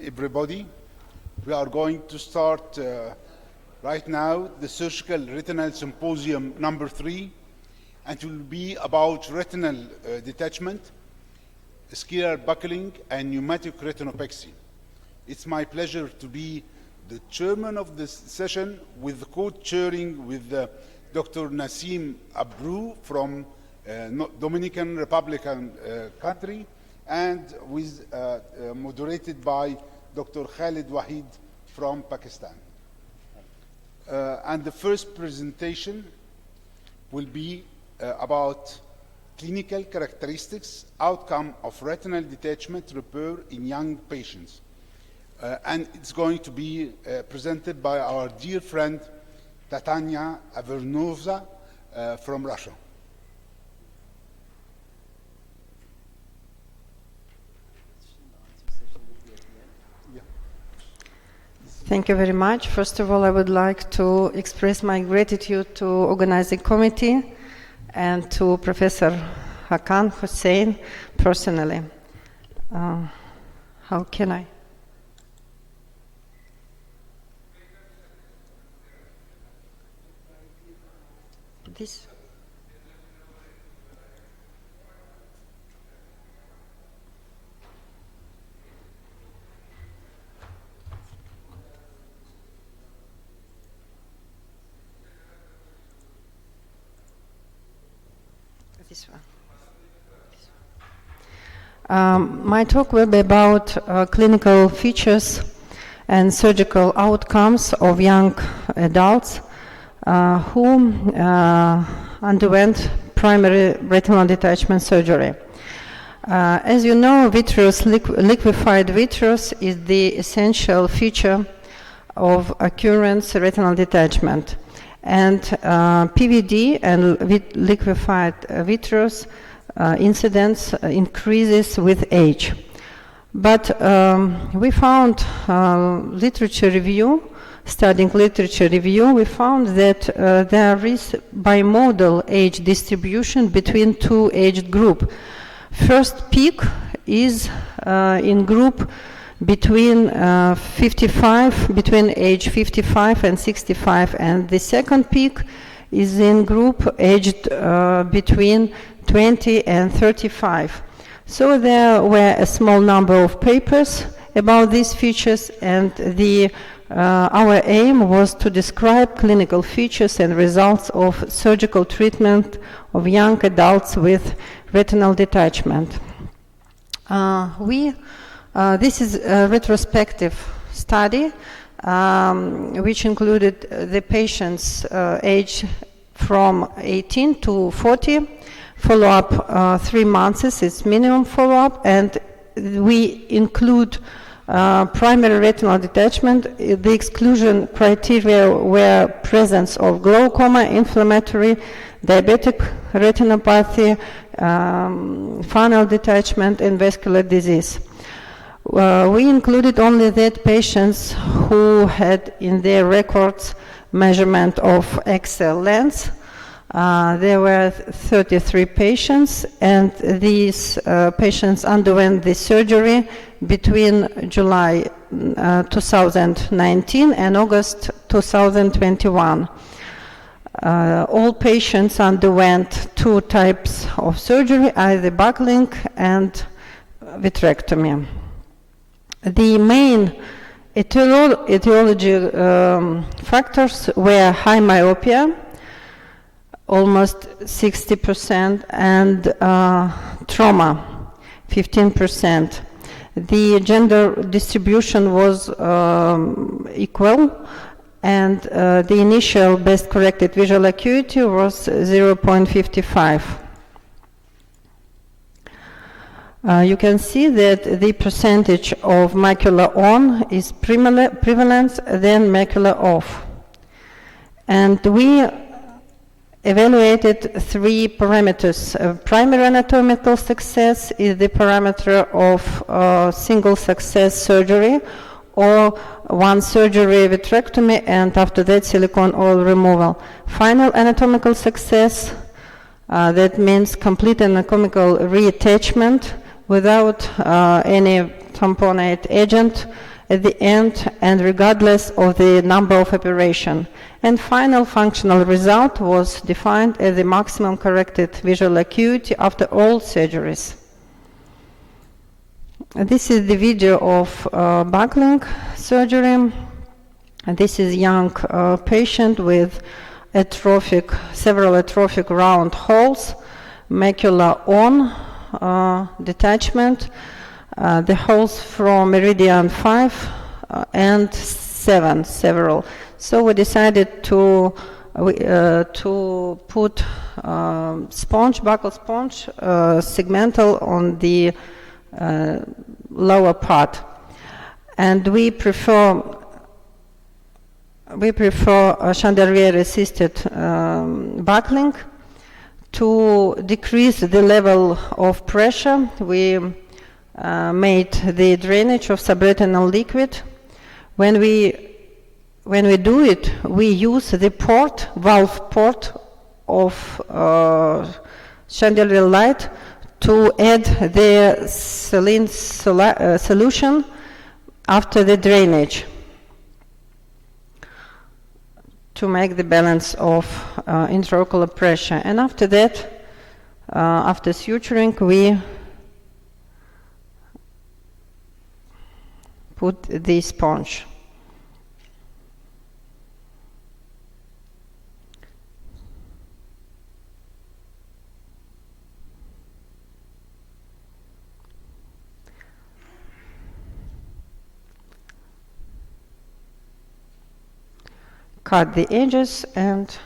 everybody. We are going to start right now the Surgical Retinal Symposium number 3, and it will be about retinal detachment, scalar buckling, and pneumatic retinopexy. It's my pleasure to be the chairman of this session with co-chairing with Dr. Nassim Abrou from Dominican Republic country, and with moderated by Dr. Khalid Wahid from Pakistan. And the first presentation will be about clinical characteristics, outcome of retinal detachment repair in young patients. And it's going to be presented by our dear friend Tatania Avernova from Russia. Thank you very much. First of all, I would like to express my gratitude to organizing committee and to Professor Hakan Hussein personally. How can I? This? This one. My talk will be about clinical features and surgical outcomes of young adults who underwent primary retinal detachment surgery. As you know, vitreous, liquefied vitreous is the essential feature of occurrence retinal detachment. And PVD and liquefied vitreous incidence increases with age. But we found literature review, studying literature review, we found that there is bimodal age distribution between two age groups. First peak is in group between between age 55 and 65, and the second peak is in group aged between 20 and 35. So there were a small number of papers about these features, and our aim was to describe clinical features and results of surgical treatment of young adults with retinal detachment. This is a retrospective study which included the patients aged from 18 to 40, follow-up 3 months is minimum follow-up, and we include primary retinal detachment. The exclusion criteria were presence of glaucoma, inflammatory, diabetic retinopathy, funnel detachment, and vascular disease. We included only that patients who had in their records measurement of axial length. There were 33 patients, and these patients underwent the surgery between July 2019 and August 2021. All patients underwent 2 types of surgery, either buckling and vitrectomy. The main etiology factors were high myopia, almost 60%, and trauma, 15%. The gender distribution was equal, and the initial best corrected visual acuity was 0.55. You can see that the percentage of macula on is prevalent than macula off. And we evaluated 3 parameters. Primary anatomical success is the parameter of single success surgery, or 1 surgery vitrectomy and after that silicone oil removal. Final anatomical success, that means complete anatomical reattachment without any tamponate agent at the end and regardless of the number of operation. And final functional result was defined as the maximum corrected visual acuity after all surgeries. This is the video of buckling surgery. And this is young patient with several atrophic round holes, macula on detachment, the holes from meridian 5 and 7, several. So we decided to put buccal sponge, segmental on the lower part. And we prefer chandelier-assisted buckling to decrease the level of pressure. We made the drainage of subretinal liquid. When we do it, we use the valve port of chandelier light to add the saline solution after the drainage to make the balance of intraocular pressure. And after that, after suturing, we put the sponge. Cut the edges and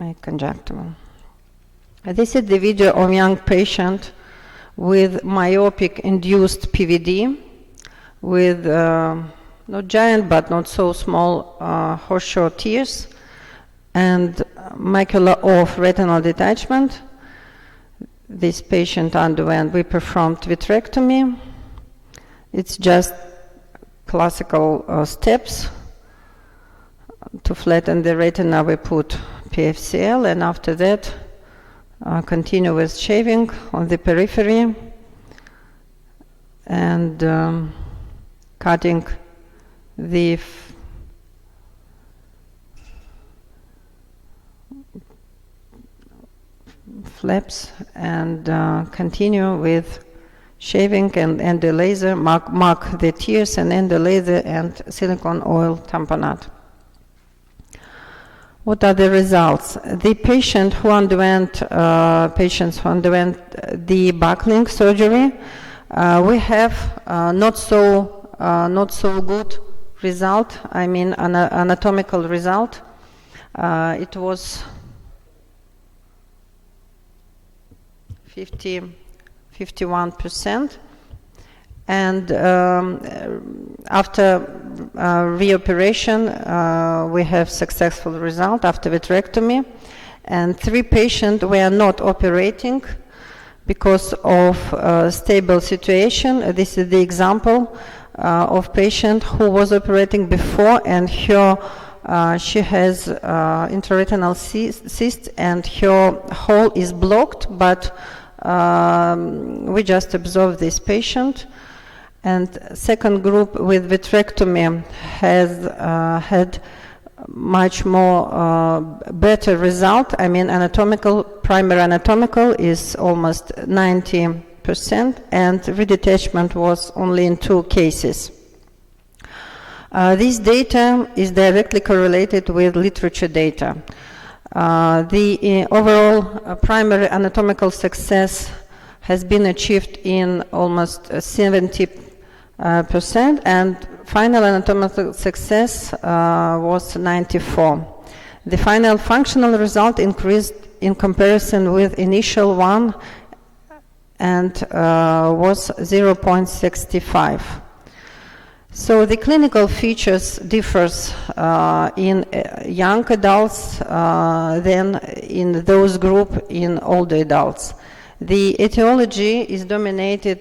make conjunctival. This is the video of young patient with myopic induced PVD with not giant but not so small horseshoe tears and macula of retinal detachment. This patient we performed vitrectomy. It's just classical steps. To flatten the retina, we put PFCL, and after that, continue with shaving on the periphery and cutting the flaps and continue with shaving and end the laser, mark the tears and end the laser and silicone oil tamponade. What are the results? The patients who underwent the buckling surgery, we have not so good result. I mean, anatomical result. It was 51%. And after reoperation, we have successful result after vitrectomy. And 3 patients were not operating because of stable situation. This is the example of patient who was operating before, and she has intraretinal cyst and her hole is blocked, but we just observed this patient. And second group with vitrectomy has had much more better result. I mean, primary anatomical is almost 90%, and redetachment was only in 2 cases. This data is directly correlated with literature data. The overall primary anatomical success has been achieved in almost 70%, and final anatomical success was 94%. The final functional result increased in comparison with initial one and was 0.65. So the clinical features differs in young adults than in those group in older adults. The etiology is dominated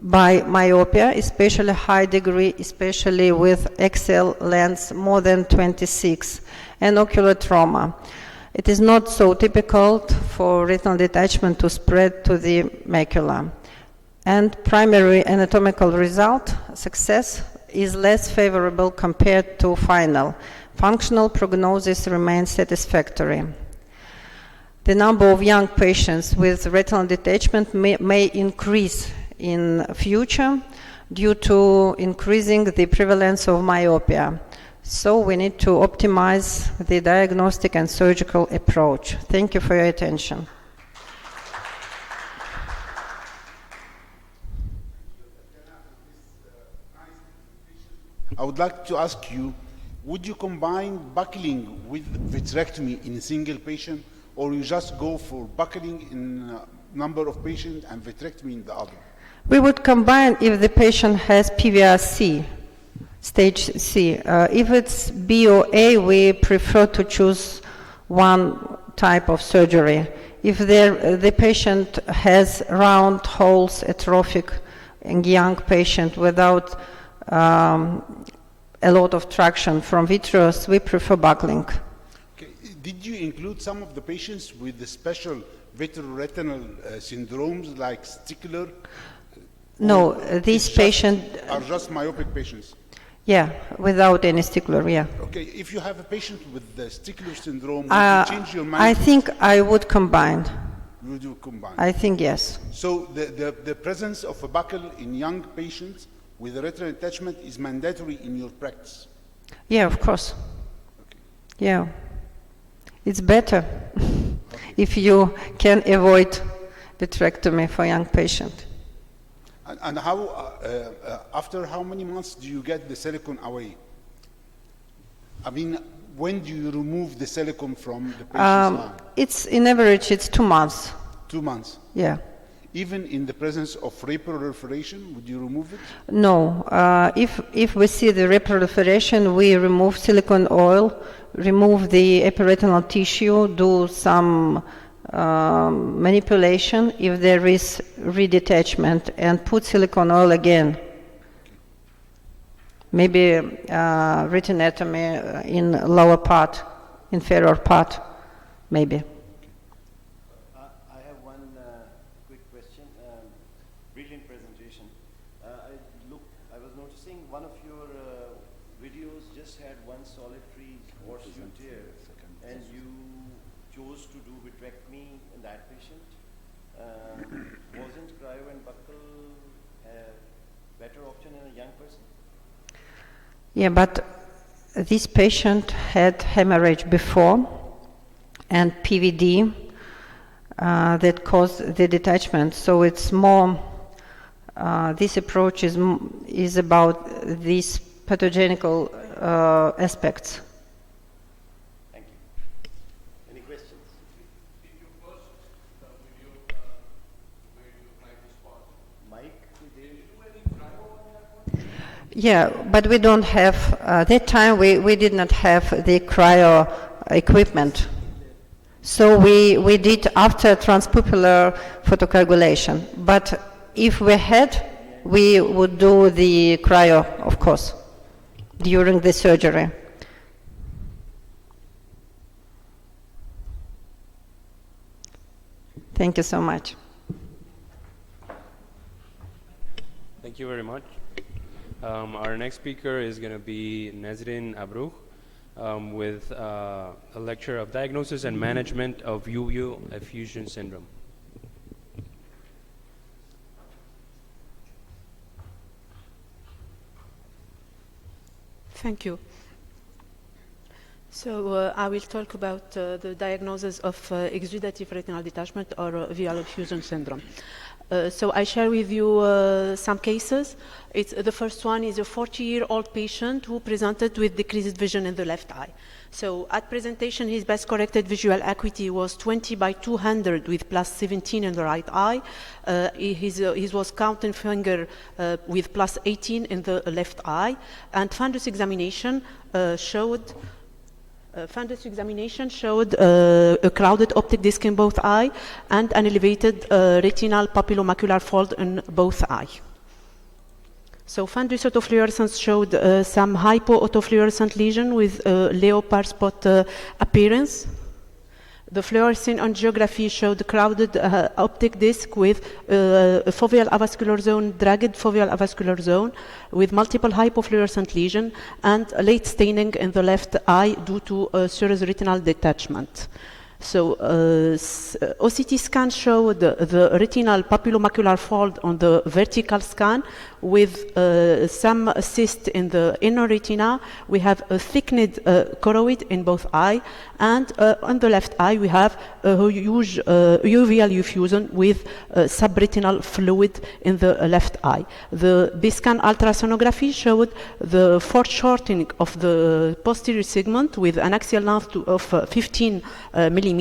by myopia, especially high degree, especially with axial lens more than 26, and ocular trauma. It is not so typical for retinal detachment to spread to the macula. and primary anatomical result, success, is less favorable compared to final. Functional prognosis remains satisfactory. The number of young patients with retinal detachment may increase in future due to increasing the prevalence of myopia. So we need to optimize the diagnostic and surgical approach. Thank you for your attention. I would like to ask you, would you combine buckling with vitrectomy in a single patient, or you just go for buckling in a number of patients and vitrectomy in the other? We would combine if the patient has PVR C, stage C. If it's B or A, we prefer to choose one type of surgery. If the patient has round holes, atrophic, and young patient without a lot of traction from vitreous, we prefer buckling. Okay. Did you include some of the patients with the special vitreoretinal syndromes like sticular? No, these patients are just myopic patients. Yeah, without any sticular, yeah. Okay, if you have a patient with the sticular syndrome, would you change your mind? I think I would combine. You do combine. I think yes. So the presence of a buckle in young patients with a retinal detachment is mandatory in your practice? Yeah, of course. Okay. Yeah. It's better if you can avoid vitrectomy for young patient. And how, after how many months do you get the silicone away? I mean, when do you remove the silicone from the patient's eye? It's in average, it's 2 months. 2 months. Yeah. Even in the presence of reproliferation, would you remove it? No. If we see the reproliferation, we remove silicone oil, remove the epiretinal tissue, do some manipulation if there is redetachment, and put silicone oil again. Maybe retinotomy in lower part, inferior part, maybe. I have one quick question. Brilliant presentation. I was noticing one of your videos just had one solitary horseshoe tear, and you chose to do vitrectomy in that patient. Wasn't cryo and buckle a better option in a young person? Yeah, but this patient had hemorrhage before and PVD that caused the detachment. So it's more, this approach is about these pathogenical aspects. Thank you. Any questions? Did you post the video where you applied the spot? Mike, Did you do any cryo on that one? Yeah, but we don't have, that time we did not have the cryo equipment. So we did after transpupillar photocoagulation. But if we had, we would do the cryo, of course, during the surgery. Thank you so much. Thank you very much. Our next speaker is going to be Nazrin Abrouch with a lecture of diagnosis and management of uveal effusion syndrome. Thank you. So I will talk about the diagnosis of exudative retinal detachment or uveal effusion syndrome. So I share with you some cases. The first one is a 40-year-old patient who presented with decreased vision in the left eye. So at presentation, his best corrected visual acuity was 20/200 with plus 17 in the right eye. His was counting finger with plus 18 in the left eye. And fundus examination showed a clouded optic disc in both eye and an elevated retinal papillomacular fold in both eye. So fundus autofluorescence showed some hypoautofluorescent lesion with leopard spot appearance. The fluorescein angiography showed crowded optic disc with a foveal avascular zone, dragged foveal avascular zone with multiple hypofluorescent lesion and late staining in the left eye due to serous retinal detachment. So OCT scan showed the retinal papillomacular fold on the vertical scan with some cyst in the inner retina. We have a thickened choroid in both eye, and on the left eye we have a huge uveal effusion with subretinal fluid in the left eye. The B-scan ultrasonography showed the foreshortening of the posterior segment with an axial length of 15 millimeter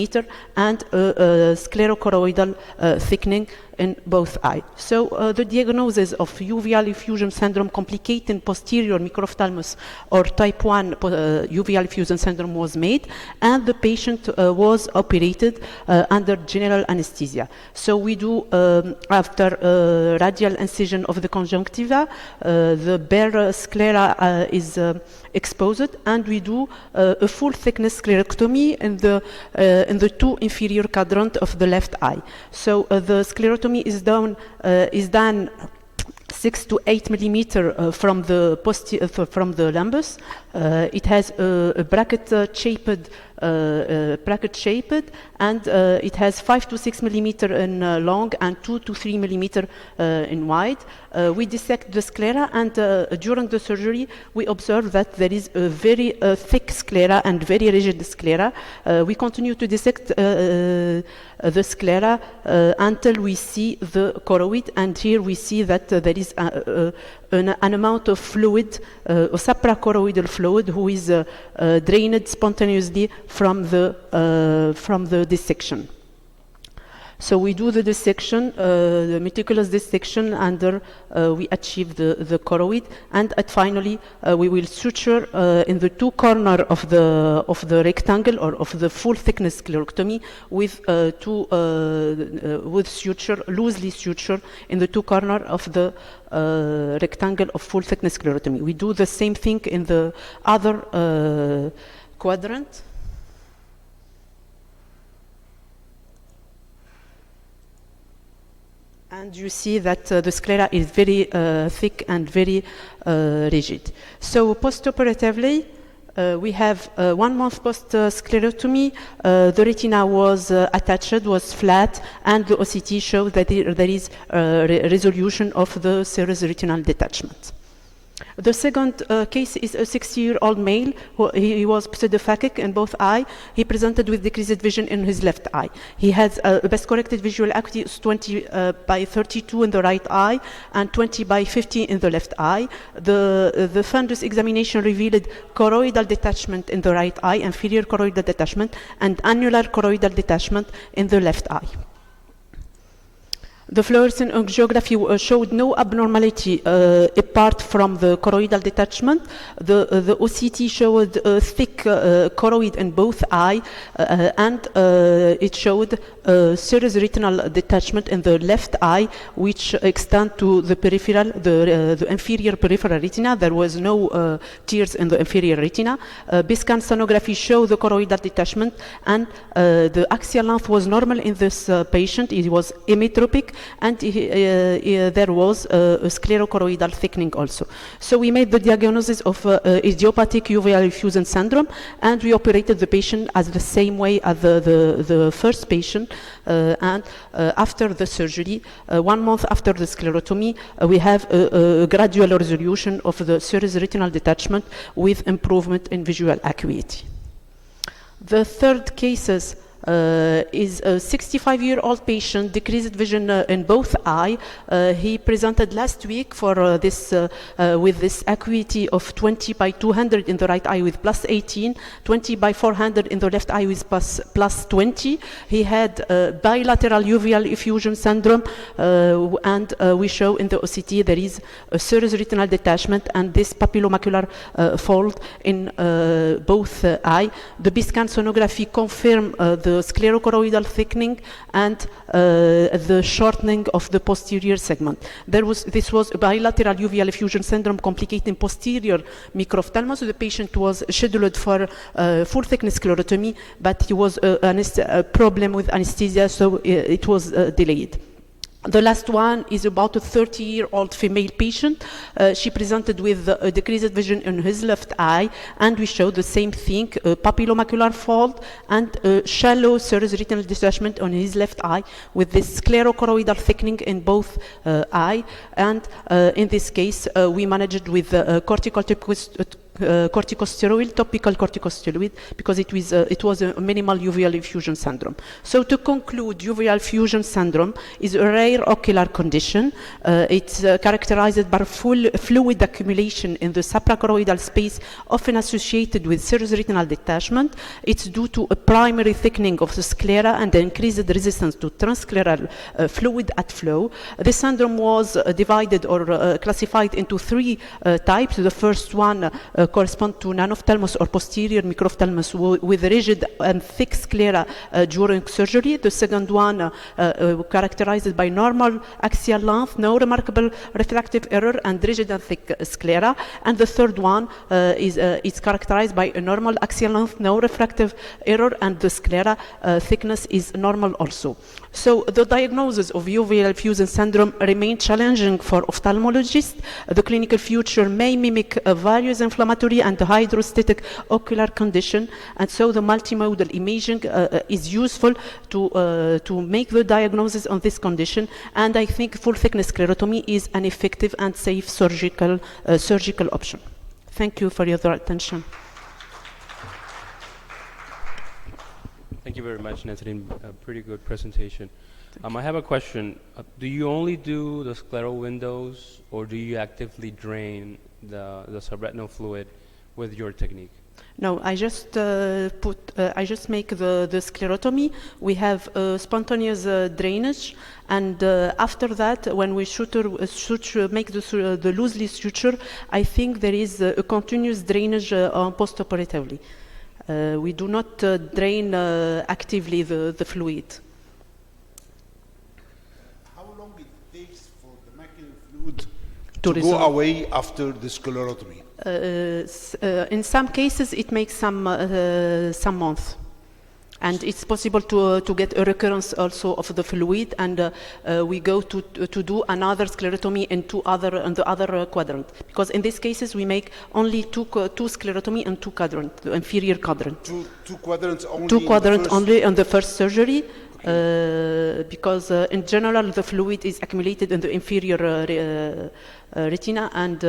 and sclerochoroidal thickening in both eyes. So the diagnosis of uveal effusion syndrome complicating posterior microphthalmos or type 1 uveal effusion syndrome was made, and the patient was operated under general anesthesia. So we do, after radial incision of the conjunctiva, the bare sclera is exposed, and we do a full thickness sclerectomy in the two inferior quadrant of the left eye. So the sclerotomy is done 6 to 8 millimeter from the lumbus. It has a bracket-shaped and it has 5 to 6 millimeter in long and 2 to 3 millimeter in wide. We dissect the sclera, and during the surgery we observe that there is a very thick sclera and very rigid sclera. We continue to dissect the sclera until we see the choroid, and here we see that there is an amount of fluid, suprachoroidal fluid, who is drained spontaneously from the dissection. So we do the dissection, the meticulous dissection, and we achieve the choroid, and finally we will suture in the two corners of the rectangle or of the full thickness sclerectomy with suture, loosely suture in the two corners of the rectangle of full thickness sclerectomy. We do the same thing in the other quadrant. And you see that the sclera is very thick and very rigid. So postoperatively, we have 1 month post-sclerotomy. The retina was attached, was flat, and the OCT showed that there is resolution of the serous retinal detachment. The second case is a 60-year-old male. He was pseudophakic in both eyes. He presented with decreased vision in his left eye. He has a best-corrected visual acuity is 20 by 32 in the right eye and 20 by 50 in the left eye. The fundus examination revealed choroidal detachment in the right eye, inferior choroidal detachment, and annular choroidal detachment in the left eye. The fluorescein angiography showed no abnormality apart from the choroidal detachment. The OCT showed a thick choroid in both eyes, and it showed serous retinal detachment in the left eye, which extend to the peripheral, the inferior peripheral retina. There was no tears in the inferior retina. B-scan sonography showed the choroidal detachment, and the axial length was normal in this patient. It was emmetropic, and there was a sclerochoroidal thickening also. So we made the diagnosis of idiopathic uveal effusion syndrome, and we operated the patient as the same way as the first patient. And after the surgery, 1 month after the sclerotomy, we have a gradual resolution of the serous retinal detachment with improvement in visual acuity. The third cases is a 65-year-old patient, decreased vision in both eyes. He presented last week for this with this acuity of 20 by 200 in the right eye with plus 18, 20 by 400 in the left eye with plus 20. He had bilateral uveal effusion syndrome, and we show in the OCT there is a serous retinal detachment and this papillomacular fold in both eyes. The B-scan sonography confirmed the sclerochoroidal thickening and the shortening of the posterior segment. This was a bilateral uveal effusion syndrome complicating posterior microphthalmos. The patient was scheduled for full thickness sclerotomy, but he was a problem with anesthesia, so it was delayed. The last one is about a 30-year-old female patient. She presented with a decreased vision in his left eye, and we showed the same thing, a papillomacular fold and a shallow serous retinal detachment on his left eye with this sclerochoroidal thickening in both eye. And in this case, we managed with corticosteroid, topical corticosteroid, because it was a minimal uveal effusion syndrome. So to conclude, uveal effusion syndrome is a rare ocular condition. It's characterized by full fluid accumulation in the suprachoroidal space, often associated with serous retinal detachment. It's due to a primary thickening of the sclera and the increased resistance to transscleral fluid at flow. The syndrome was divided or classified into three types. The first one correspond to nanophthalmos or posterior microphthalmos with rigid and thick sclera during surgery. The second one characterized by normal axial length, no remarkable refractive error, and rigid and thick sclera. And the third one is characterized by a normal axial length, no refractive error, and the sclera thickness is normal also. So the diagnosis of uveal effusion syndrome remain challenging for ophthalmologists. The clinical feature may mimic various inflammatory and hydrostatic ocular condition, and so the multimodal imaging is useful to make the diagnosis on this condition. And I think full thickness sclerotomy is an effective and safe surgical option. Thank you for your attention. Thank you very much, Nazreen. A pretty good presentation. I have a question. Do you only do the scleral windows, or do you actively drain the subretinal fluid with your technique? No, I just make the sclerotomy. We have spontaneous drainage, and after that, when we make the loosely suture, I think there is a continuous drainage postoperatively. We do not drain actively the fluid. How long it takes for the macular fluid To to go away after the sclerotomy? In some cases, it makes some months. And it's possible to get a recurrence also of the fluid, and we go to do another sclerotomy in the other quadrant. Because in these cases, we make only two sclerotomy in two quadrant, the inferior quadrant. Two quadrants only. Two quadrants only on the first surgery, because in general the fluid is accumulated in the inferior retina, and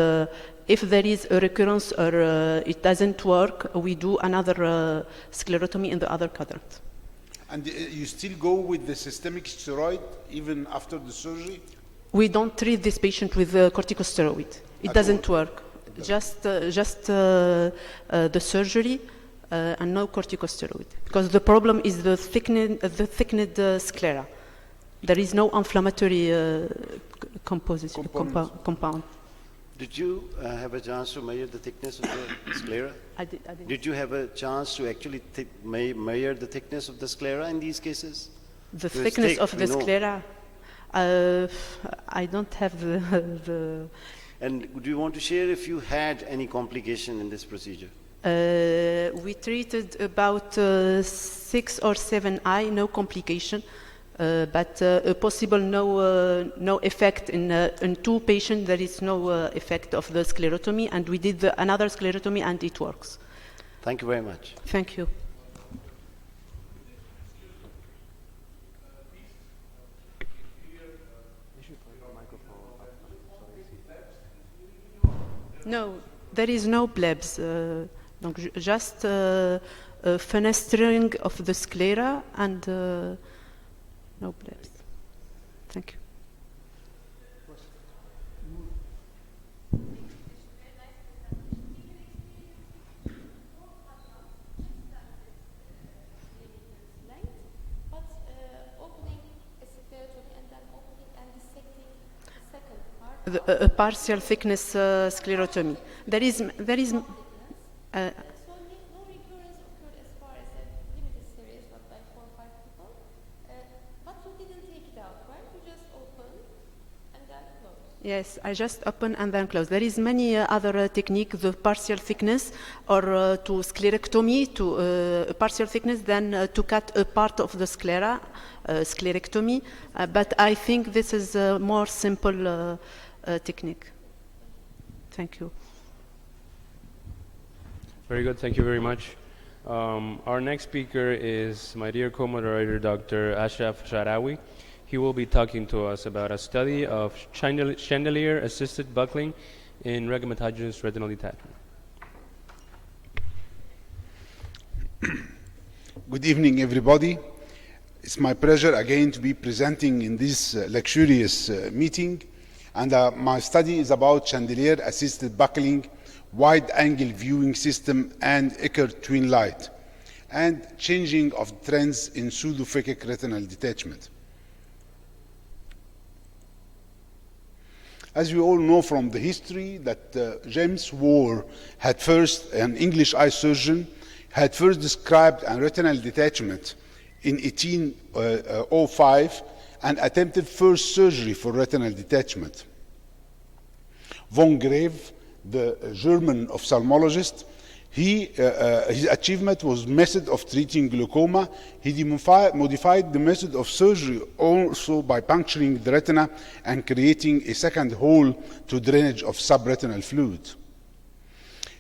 if there is a recurrence or it doesn't work, we do another sclerotomy in the other quadrant. And you still go with the systemic steroid even after the surgery? We don't treat this patient with corticosteroid. It doesn't work. Just the surgery and no corticosteroid, because the problem is the thickened sclera. There is no inflammatory compound. Did you have a chance to measure the thickness of the sclera? I did. Did you have a chance to actually measure the thickness of the sclera in these cases? The thickness of the sclera? I don't have the... And do you want to share if you had any complication in this procedure? We treated about 6 or 7 eye, no complication. But a possible no effect in 2 patients. There is no effect of the sclerotomy, and we did another sclerotomy, and it works. Thank you very much. Thank you. No, there is no blebs. Donc just fenestering of the sclera and no blebs. Thank you. But opening a sclerotomy and then opening and dissecting the second part. A partial thickness sclerotomy. There is. So no recurrence occurred as far as a limited series, but by 4 or Yes, I just open and then close. There is many other technique, the partial thickness or to sclerectomy, to partial thickness, then to cut a part of the sclera, sclerectomy. But I think this is a more simple technique. Thank you. Very good, thank you very much. Our next speaker is my dear co-moderator, Dr. Ashraf Sharawi. He will be talking to us about a study of chandelier-assisted buckling in rhegmatogenous retinal detachment. Good evening, everybody. It's my pleasure again to be presenting in this luxurious meeting. And my study is about chandelier-assisted buckling, wide-angle viewing system, and Eckert twin light, and changing of trends in pseudophakic retinal detachment. As we all know from the history that James Waugh had first, an English eye surgeon, had first described a retinal detachment in 1805 and attempted first surgery for retinal detachment. Von Greve, the German ophthalmologist, his achievement was method of treating glaucoma. He modified the method of surgery also by puncturing the retina and creating a second hole to drainage of subretinal fluid.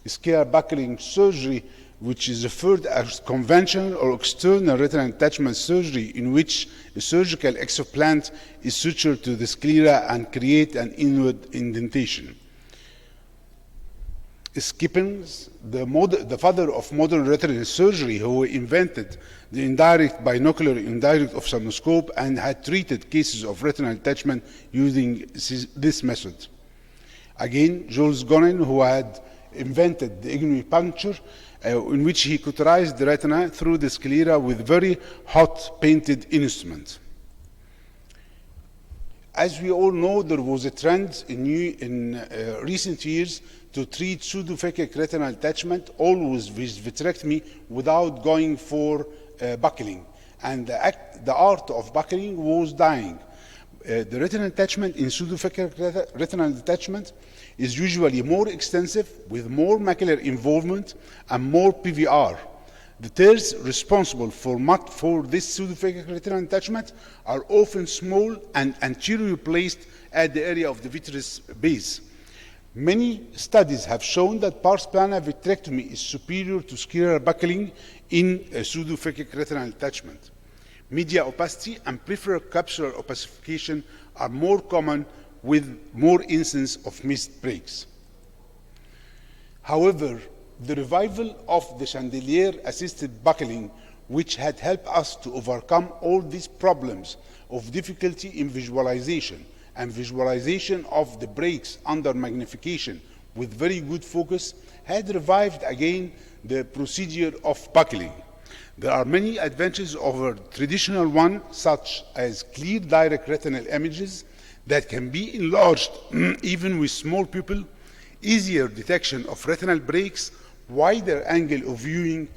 Scleral buckling surgery, which is referred as conventional or external retinal detachment surgery, in which a surgical exoplant is sutured to the sclera and create an inward indentation. Skippens, the father of modern retinal surgery, who invented the indirect binocular indirect ophthalmoscope and had treated cases of retinal detachment using this method. Again, Jules Gonin, who had invented the ignopuncture, in which he cauterized the retina through the sclera with very hot painted instruments. As we all know, there was a trend in recent years to treat pseudophakic retinal detachment always with vitrectomy without going for buckling. And the art of buckling was dying. The retinal detachment in pseudophakic retinal detachment is usually more extensive with more macular involvement and more PVR. The tears responsible for this pseudophakic retinal detachment are often small and anteriorly placed at the area of the vitreous base. Many studies have shown that pars plana vitrectomy is superior to scleral buckling in pseudophakic retinal detachment. Media opacity and peripheral capsular opacification are more common with more incidence of missed breaks. However, the revival of the chandelier-assisted buckling, which had helped us to overcome all these problems of difficulty in visualization and visualization of the breaks under magnification with very good focus, had revived again the procedure of buckling. There are many advantages over traditional one, such as clear direct retinal images that can be enlarged even with small pupil, easier detection of retinal breaks, wider angle of viewing,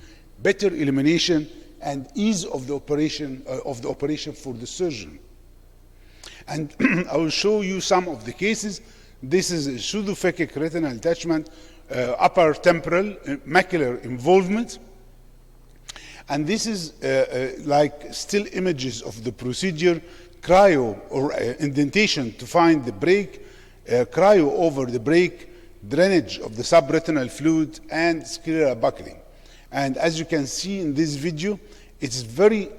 better illumination, and ease of the operation for the surgeon. And I will show you some of the cases. This is a pseudophakic retinal detachment, upper temporal macular involvement. And this is like still images of the procedure, cryo or indentation to find the break, cryo over the break, drainage of the subretinal fluid, and scleral buckling. And as you can see in this video, it's very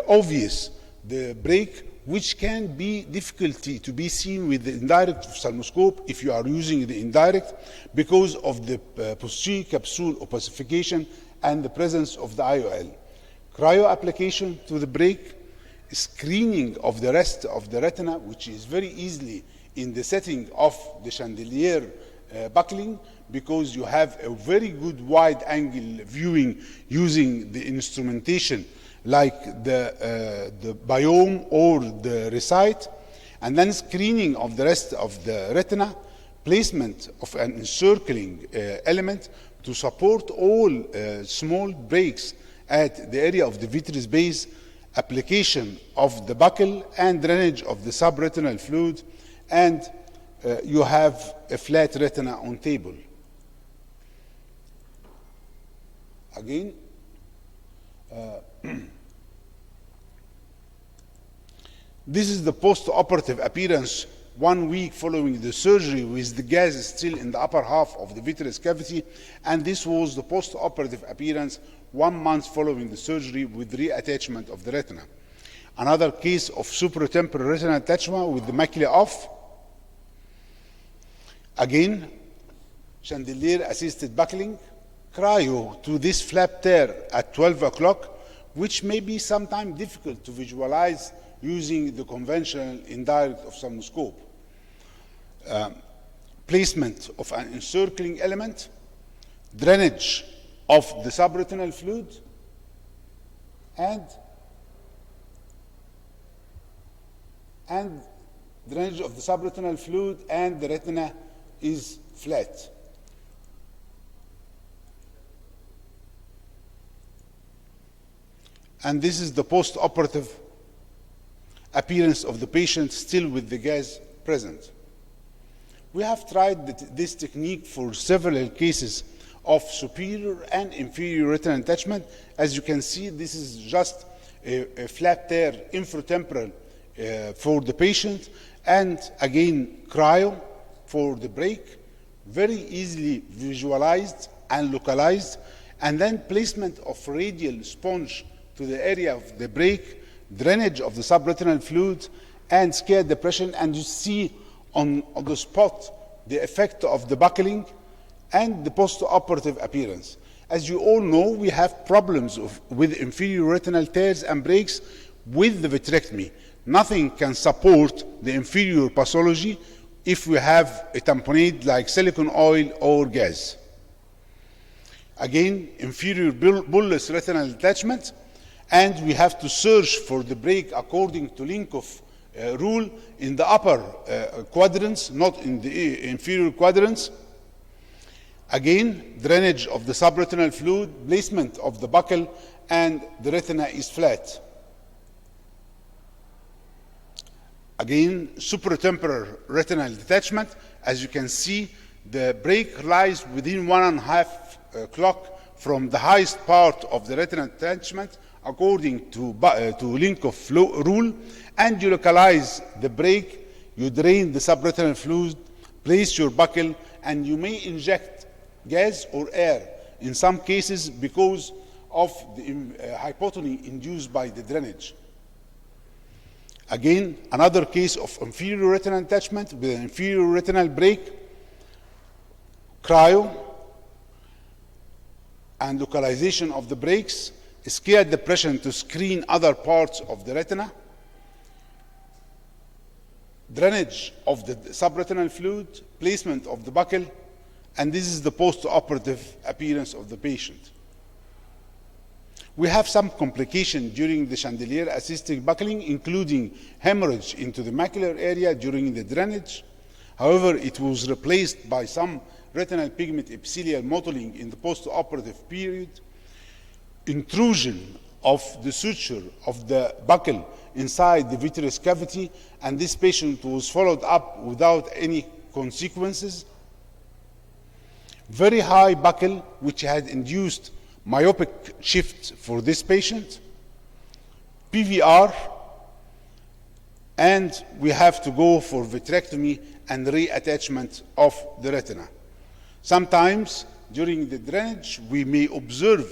obvious the break, which can be difficulty to be seen with the indirect ophthalmoscope if you are using the indirect because of the posterior capsule opacification and the presence of the IOL. Cryo application to the break, screening of the rest of the retina, which is very easily in the setting of the chandelier buckling, because you have a very good wide angle viewing using the instrumentation like the biome or the recite, and then screening of the rest of the retina, placement of an encircling element to support all small breaks at the area of the vitreous base, application of the buckle and drainage of the subretinal fluid, and you have a flat retina on table. Again, this is the post-operative appearance 1 week following the surgery with the gas still in the upper half of the vitreous cavity, and this was the post-operative appearance 1 month following the surgery with reattachment of the retina. Another case of supratemporal retinal detachment with the macula off. Again, chandelier-assisted buckling, cryo to this flap tear at 12 o'clock, which may be sometimes difficult to visualize using the conventional indirect ophthalmoscope. Placement of an encircling element, drainage of the subretinal fluid, and drainage of the subretinal fluid, and the retina is flat. And this is the post-operative appearance of the patient still with the gas present. We have tried this technique for several cases of superior and inferior retinal detachment. As you can see, this is just a flat tear infratemporal for the patient, and again cryo for the break, very easily visualized and localized, and then placement of radial sponge to the area of the break, drainage of the subretinal fluid, and scale depression, and you see on the spot the effect of the buckling and the post-operative appearance. As you all know, we have problems with inferior retinal tears and breaks with the vitrectomy. Nothing can support the inferior pathology if we have a tamponade like silicone oil or gas. Again, inferior bullous retinal detachment, and we have to search for the break according to Linkoff rule in the upper quadrants, not in the inferior quadrants. Again, drainage of the subretinal fluid, placement of the buccal, and the retina is flat. Again, supratemporal retinal detachment. As you can see, the break lies within 1.5 clock from the highest part of the retinal detachment according to Linkoff rule, and you localize the break, you drain the subretinal fluid, place your buccal, and you may inject gas or air in some cases because of the hypotony induced by the drainage. Again, another case of inferior retinal detachment with an inferior retinal break, cryo and localization of the breaks, scale depression to screen other parts of the retina, drainage of the subretinal fluid, placement of the buccal, and this is the post-operative appearance of the patient. We have some complication during the chandelier-assisted buckling, including hemorrhage into the macular area during the drainage. However, it was replaced by some retinal pigment epithelial mottling in the post-operative period. Intrusion of the suture of the buccal inside the vitreous cavity, and this patient was followed up without any consequences. Very high buccal, which had induced myopic shift for this patient, PVR, and we have to go for vitrectomy and reattachment of the retina. Sometimes during the drainage, we may observe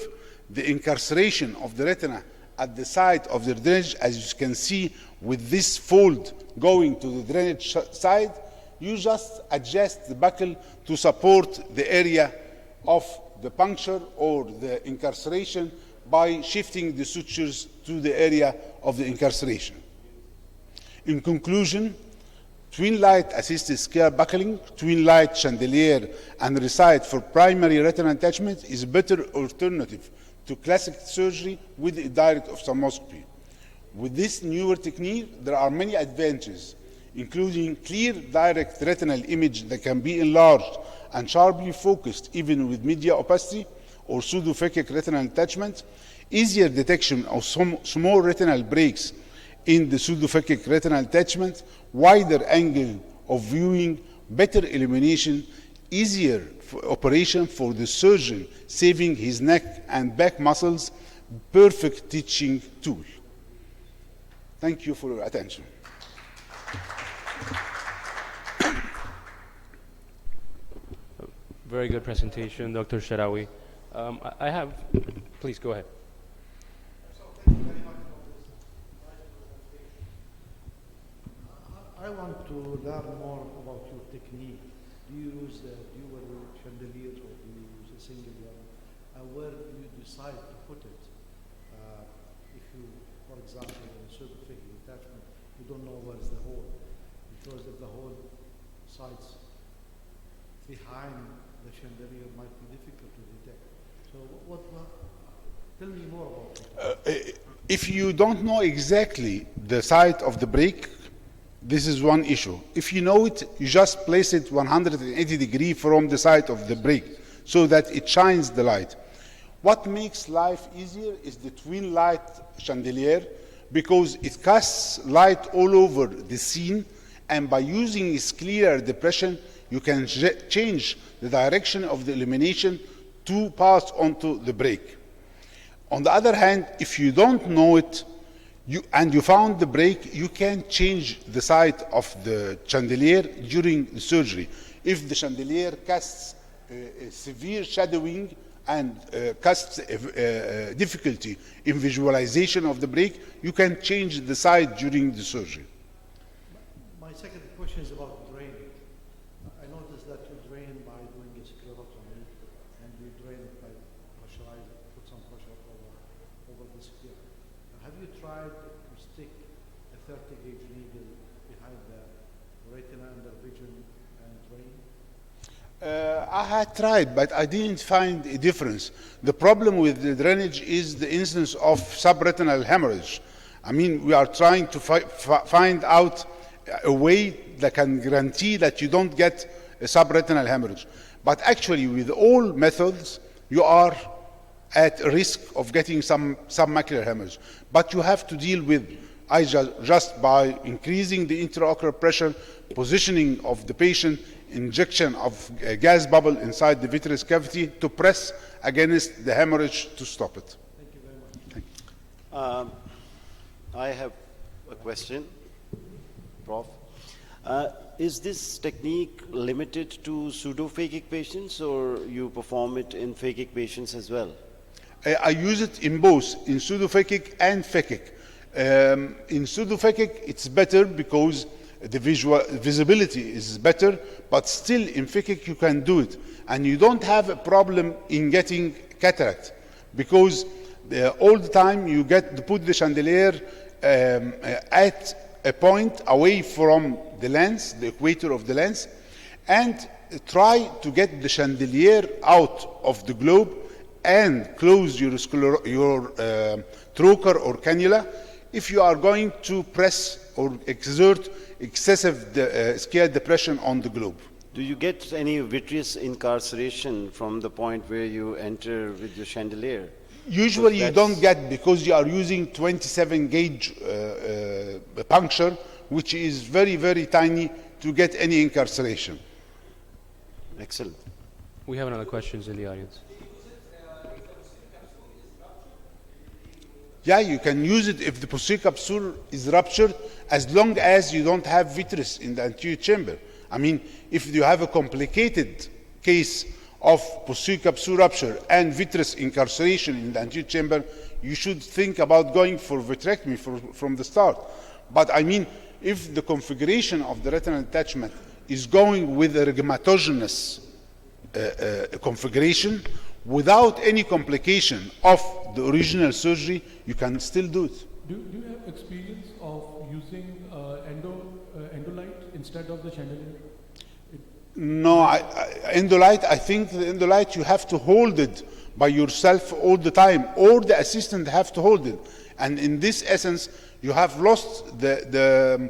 the incarceration of the retina at the side of the drainage. As you can see with this fold going to the drainage side, you just adjust the buccal to support the area of the puncture or the incarceration by shifting the sutures to the area of the incarceration. In conclusion, twin light assisted scale buckling, twin light chandelier, and RESITE for primary retinal detachment is a better alternative to classic surgery with direct ophthalmoscopy. With this newer technique, there are many advantages, including clear direct retinal image that can be enlarged and sharply focused even with media opacity or pseudophakic retinal detachment, easier detection of some small retinal breaks in the pseudophakic retinal detachment, wider angle of viewing, better illumination, easier operation for the surgeon, saving his neck and back muscles, perfect teaching tool. Thank you for your attention. Very good presentation, Dr. Sharawi. I have, please go ahead. I want to learn more about your technique. Do you use dual chandeliers or do you use a single one? Where do you decide to put it? If you, for example, in pseudophakic detachment, you don't know where is the hole. Because if the hole sites behind the chandelier might be difficult to detect. So tell me more about it. If you don't know exactly the site of the break, this is one issue. If you know it, you just place it 180 degrees from the side of the break so that it shines the light. What makes life easier is the twin light chandelier because it casts light all over the scene, and by using its clear depression, you can change the direction of the illumination to pass onto the break. On the other hand, if you don't know it, and you found the break, you can change the side of the chandelier during the surgery. If the chandelier casts severe shadowing and casts difficulty in visualization of the break, you can change the side during the surgery. My second question is about draining. I noticed that you drain by doing a sclerotomy and you drain it by pressurizing, put some pressure over the sclera. Have you tried to stick a 30-gauge needle behind the retina under vision and drain? I had tried, but I didn't find a difference. The problem with the drainage is the incidence of subretinal hemorrhage. I mean, we are trying to find out a way that can guarantee that you don't get a subretinal hemorrhage. But actually, with all methods, you are at risk of getting some submacular hemorrhage. But you have to deal with just by increasing the intraocular pressure, positioning of the patient, injection of a gas bubble inside the vitreous cavity to press against the hemorrhage to stop it. Thank you very much. I have a question, Prof. Is this technique limited to pseudophakic patients or you perform it in phakic patients as well? I use it in both, in pseudophakic and phakic. In pseudophakic, it's better because the visibility is better, but still in phakic you can do it. And you don't have a problem in getting cataract because all the time you get to put the chandelier at a point away from the lens, the equator of the lens, and try to get the chandelier out of the globe and close your trocar or cannula if you are going to press or exert excessive scale depression on the globe. Do you get any vitreous incarceration from the point where you enter with your chandelier? Usually you don't get, because you are using 27 gauge puncture, which is very, very tiny to get any incarceration. Excellent. We have another questions in the audience. Yeah, you can use it if the posterior capsule is ruptured, as long as you don't have vitreous in the anterior chamber. I mean, if you have a complicated case of posterior capsule rupture and vitreous incarceration in the anterior chamber, you should think about going for vitrectomy from the start. But I mean, if the configuration of the retinal detachment is going with a regmatogenous configuration, without any complication of the original surgery, you can still do it. Do you have experience of using endolite instead of the chandelier? No, endolite, I think the endolite you have to hold it by yourself all the time, or the assistant have to hold it. And in this essence, you have lost the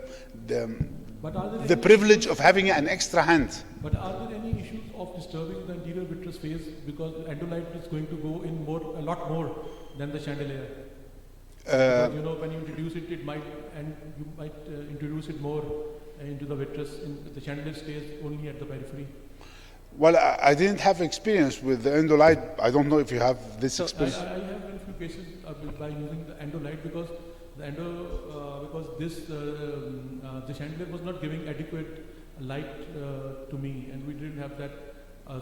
privilege of having an extra hand. But are there any issues of disturbing the anterior vitreous phase because endolite is going to go in a lot more than the chandelier? Because, when you introduce it, it might, and you might introduce it more into the vitreous. The chandelier stays only at the periphery. Well, I didn't have experience with the endolight. I don't know if you have this So, I experience. have done few cases by using the endolight because the chandelier was not giving adequate light to me, and we didn't have that.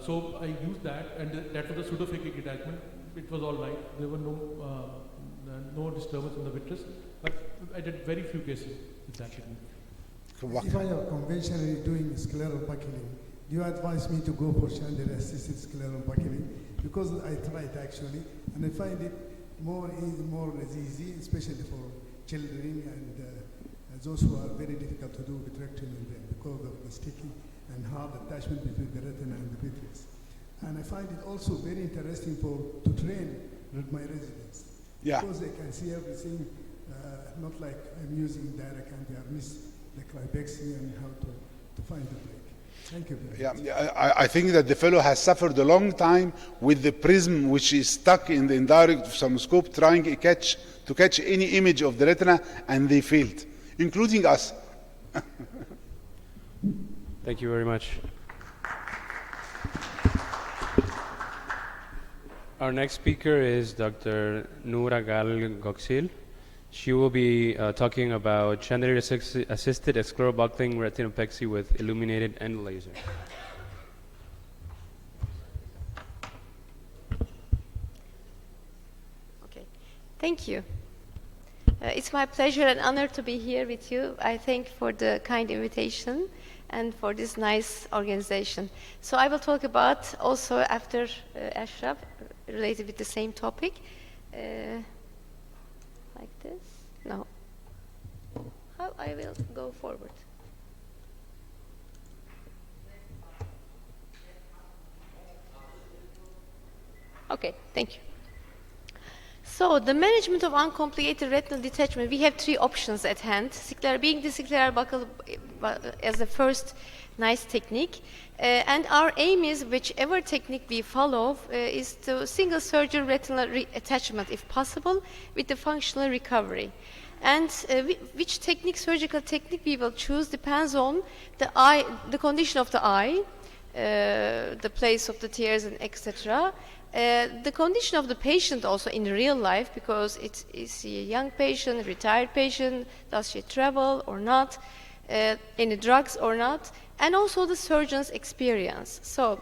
So I used that, and that was a pseudophakic detachment. It was all right. There were no disturbance in the vitreous, but I did very few cases with that technique. If I am conventionally doing scleral buckling, do you advise me to go for chandelier assisted scleral buckling? Because I tried actually, and I find it more easy, especially for children and those who are very difficult to do vitrectomy in them because of the sticky and hard attachment between the retina and the vitreous. And I find it also very interesting to train with my residents. Yeah. Because they can see everything, not like I'm using direct anti-armis, like Lipexi, and how to find the break. Thank you very much. I think that the fellow has suffered a long time with the prism which is stuck in the indirect ophthalmoscope trying to catch any image of the retina, and they failed, including us. Thank you very much. Our next speaker is Dr. Noura Gal Goksil. She will be talking about chandelier-assisted sclerobuckling retinopexy with illuminated end laser. Okay, thank you. It's my pleasure and honor to be here with you. I thank for the kind invitation and for this nice organization. So I will talk about also after Ashraf, related with the same topic. Like this? No. How I will go forward? Okay, thank you. So the management of uncomplicated retinal detachment, we have three options at hand. Being the scleral buckle as the first nice technique. And our aim is, whichever technique we follow, is to single surgery retinal attachment if possible with the functional recovery. And which surgical technique we will choose depends on the eye, the condition of the eye, the place of the tears, and etc. The condition of the patient also in real life, because is he a young patient, a retired patient, does she travel or not, any drugs or not, and also the surgeon's experience. So,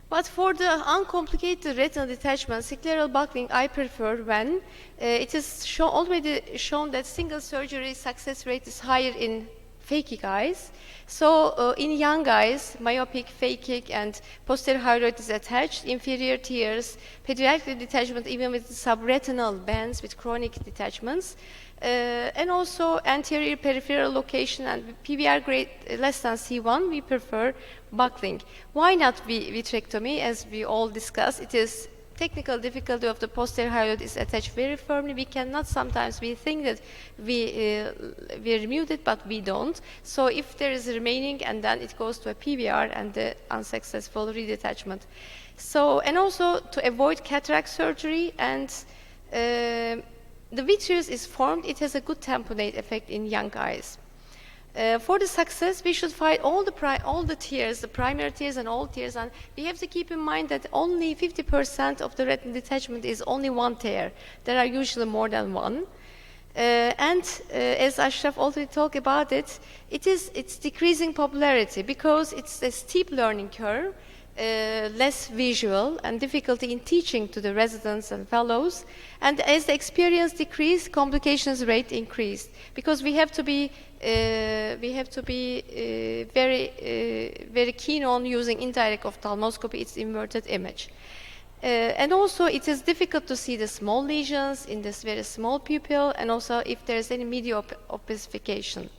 but for the uncomplicated retinal detachment, scleral buckling, I prefer when it is already shown that single surgery success rate is higher in phakic eyes. So in young eyes, myopic, phakic, and posterior hyaloid is attached, inferior tears, pediatric detachment, even with subretinal bands with chronic detachments, and also anterior peripheral location and PVR grade less than C1, we prefer buckling. Why not vitrectomy? As we all discussed, it is technical difficulty of the posterior hyaloid is attached very firmly. We cannot, sometimes we think that we remove it, but we don't. So if there is remaining, and then it goes to a PVR and the unsuccessful redetachment. So, and also to avoid cataract surgery, and the vitreous is formed, it has a good tamponade effect in young eyes. For the success, we should find all the tears, the primary tears and all tears, and we have to keep in mind that only 50% of the retinal detachment is only one tear. There are usually more than one. As Ashraf already talked about it's decreasing popularity because it's a steep learning curve, less visual, and difficulty in teaching to the residents and fellows. And as the experience decreased, complications rate increased because we have to be very keen on using indirect ophthalmoscopy. It's inverted image. And also it is difficult to see the small lesions in this very small pupil, and also if there is any media opacification.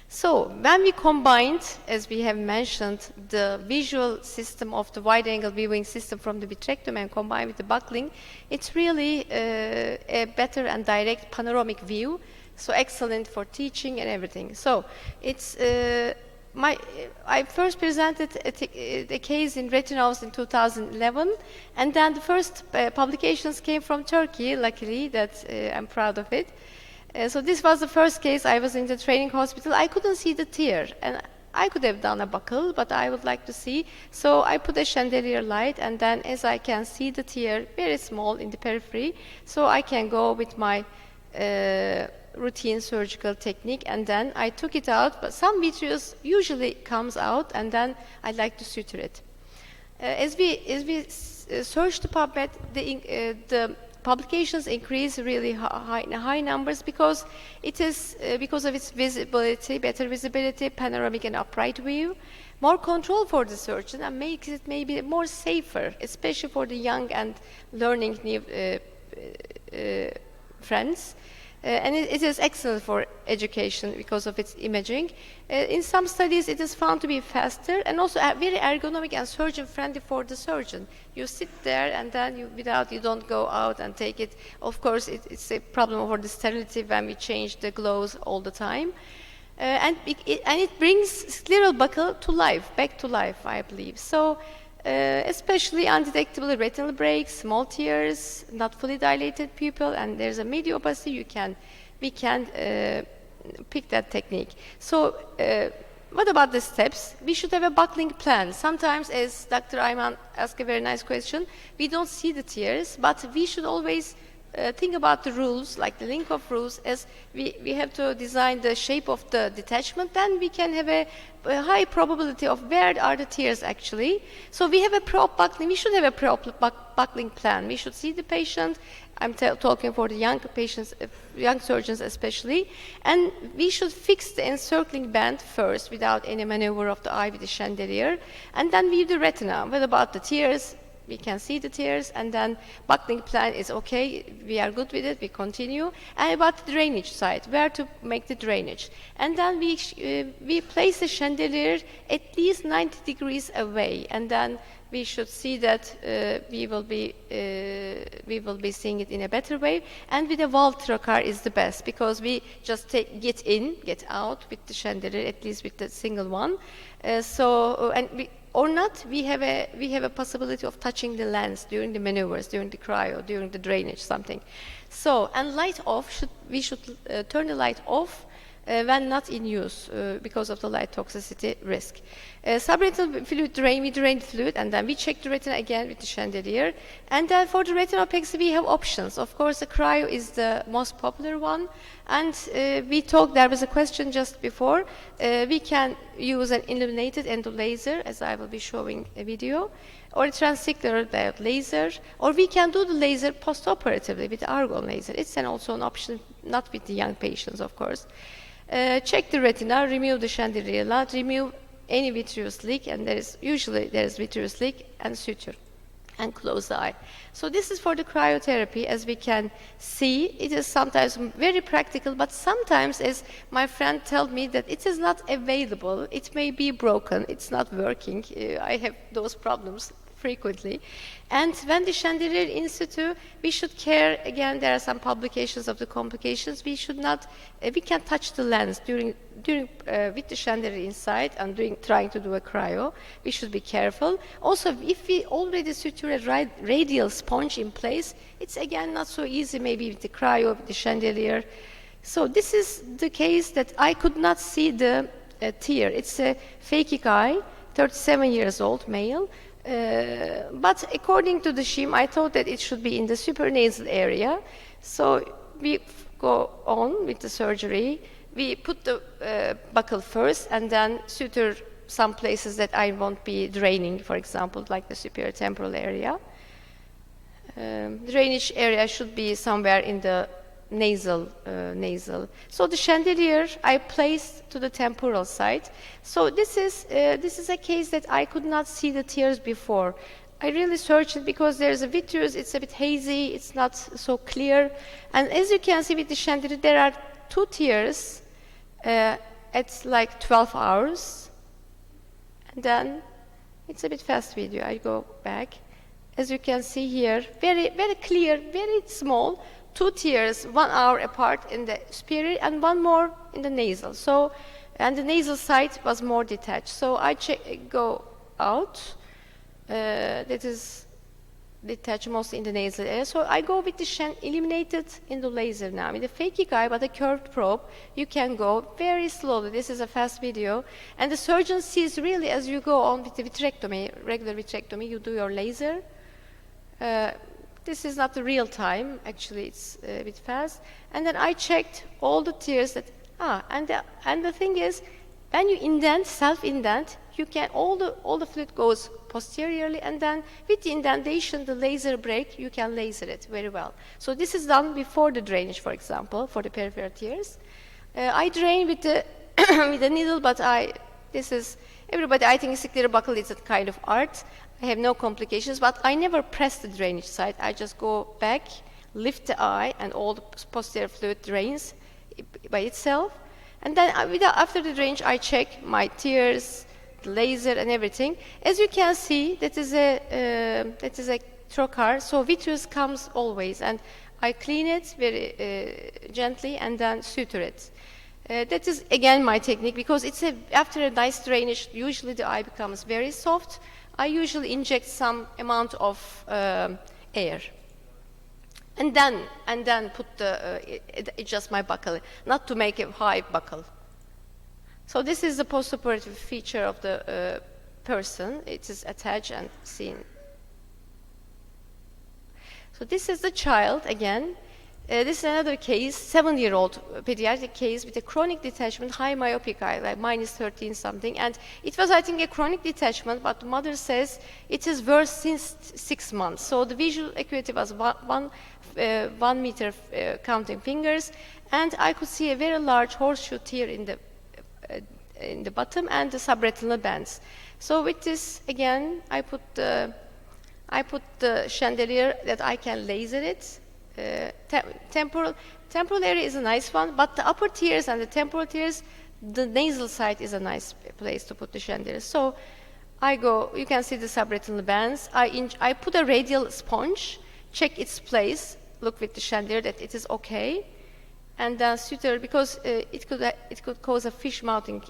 So when we combined, as we have mentioned, the visual system of the wide-angle viewing system from the vitrectomy and combined with the buckling, it's really a better and direct panoramic view, so excellent for teaching and everything. So it's I first presented a case in Retinals in 2011, and then the first publications came from Turkey, luckily, that I'm proud of it. So this was the first case. I was in the training hospital. I couldn't see the tear, and I could have done a buckle, but I would like to see. So I put a chandelier light, and then as I can see the tear, very small in the periphery, so I can go with my routine surgical technique, and then I took it out, but some vitreous usually comes out, and then I like to suture it. As we search the PubMed, the publications increase really high numbers because it is because of its visibility, better visibility, panoramic and upright view, more control for the surgeon, and makes it maybe more safer, especially for the young and learning new friends. And it is excellent for education because of its imaging. In some studies, it is found to be faster and also very ergonomic and surgeon-friendly for the surgeon. You sit there, and then you don't go out and take it. Of course, it's a problem for the sterility when we change the gloves all the time. And it brings scleral buckle to life, back to life, I believe. So. Especially undetectable retinal breaks, small tears, not fully dilated pupil, and there's a medial opacity, we can pick that technique. So what about the steps? We should have a buckling plan. Sometimes, as Dr. Ayman asked a very nice question, we don't see the tears, but we should always think about the rules, like the link of rules, as we have to design the shape of the detachment, then we can have a high probability of where are the tears actually. So we have a buckling, we should have a buckling plan. We should see the patient, I'm talking for the young patients, young surgeons especially, and we should fix the encircling band first without any maneuver of the eye with the chandelier, and then view the retina. What about the tears? We can see the tears, and then buckling plan is okay, we are good with it, we continue. And about the drainage side, where to make the drainage. And then we place the chandelier at least 90 degrees away, and then we should see that we will be seeing it in a better way. And with a valve trocar is the best, because we just get in, get out with the chandelier, at least with the single one. Or not, we have a possibility of touching the lens during the maneuvers, during the cryo, during the drainage, something. So, and light off, we should turn the light off when not in use because of the light toxicity risk. Subretinal fluid drain, we drain the fluid, and then we check the retina again with the chandelier. And then for the retinopexy, we have options. Of course, the cryo is the most popular one. And there was a question just before. We can use an illuminated endo laser, as I will be showing a video, or a transcecular diode laser, or we can do the laser post-operatively with argon laser. It's also an option, not with the young patients, of course. Check the retina, remove the chandelier light, remove any vitreous leak, and usually there is vitreous leak, and suture and close the eye. So this is for the cryotherapy. As we can see, it is sometimes very practical, but sometimes, as my friend told me, that it is not available, it may be broken, it's not working. I have those problems frequently. And when the chandelier in situ, we should care, again, there are some publications of the complications, we should not, we can touch the lens with the chandelier inside and trying to do a cryo, we should be careful. Also, if we already suture a radial sponge in place, it's again not so easy maybe with the cryo, with the chandelier. So this is the case that I could not see the tear. It's a phakic eye, 37 years old, male. But according to the shim, I thought that it should be in the supranasal area. So we go on with the surgery. We put the buckle first and then suture some places that I won't be draining, for example, like the superior temporal area. Drainage area should be somewhere in the nasal. So the chandelier I placed to the temporal side. So this is a case that I could not see the tears before. I really searched it because there's a vitreous, it's a bit hazy, it's not so clear. And as you can see with the chandelier, there are 2 tears at like 12 hours. And then it's a bit fast video, I go back. As you can see here, very, very clear, very small. 2 tears, 1 hour apart in the superior and 1 more in the nasal. So, and the nasal side was more detached. So I go out. That is detach mostly in the nasal area. So I go with the illuminated in the laser now. In the phakic eye, but a curved probe, you can go very slowly. This is a fast video. And the surgeon sees really as you go on with the vitrectomy, regular vitrectomy, you do your laser. This is not the real time, actually it's a bit fast. And then I checked all the tears that, and the thing is, when you indent, self-indent, you can, all the fluid goes posteriorly, and then with the indentation, the laser break, you can laser it very well. So this is done before the drainage, for example, for the peripheral tears. I drain with the with the needle, but everybody, I think ciliary buckle is a kind of art. I have no complications, but I never press the drainage side. I just go back, lift the eye, and all the posterior fluid drains by itself. And then after the drainage, I check my tears, the laser, and everything. As you can see, that is a trocar, so vitreous comes always, and I clean it very gently and then suture it. That is again my technique, because after a nice drainage, usually the eye becomes very soft. I usually inject some amount of air. And then put adjust my buckle, not to make a high buckle. So this is the postoperative feature of the person. It is attached and seen. So this is the child again. This is another case, 7-year-old pediatric case with a chronic detachment, high myopic eye, like -13 something. And it was, I think, a chronic detachment, but the mother says it is worse since 6 months. So the visual acuity was 1 meter counting fingers, and I could see a very large horseshoe tear in the bottom and the subretinal bands. So with this, again, I put the chandelier that I can laser it. Temporal area is a nice one, but the upper tears and the temporal tears, the nasal side is a nice place to put the chandelier. So I go, you can see the subretinal bands. I put a radial sponge, check its place, look with the chandelier that it is okay, and then suture, because it could cause a fish mouthing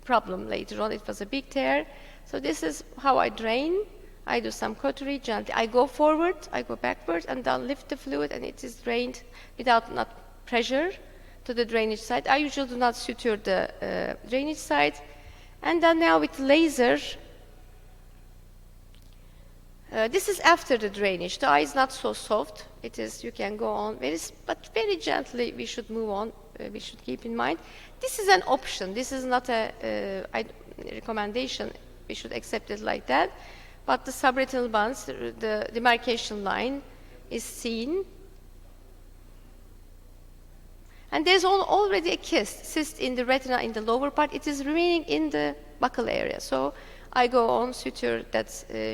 problem later on. It was a big tear. So this is how I drain. I do some cautery gently. I go forward, I go backward, and then lift the fluid, and it is drained without not pressure to the drainage side. I usually do not suture the drainage side. And then now with laser, this is after the drainage. The eye is not so soft. It is, you can go on, but very gently we should move on. We should keep in mind. This is an option. This is not a recommendation. We should accept it like that. But the subretinal bands, the demarcation line is seen. And there's already a cyst in the retina in the lower part. It is remaining in the buccal area. So I go on, suture that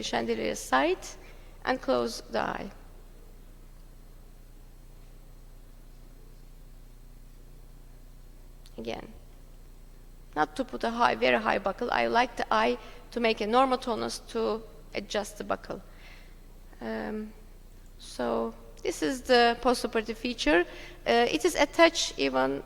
chandelier side, and close the eye. Again, not to put a very high buccal. I like the eye to make a normal tonus to adjust the buccal. So this is the postoperative feature. It is attached even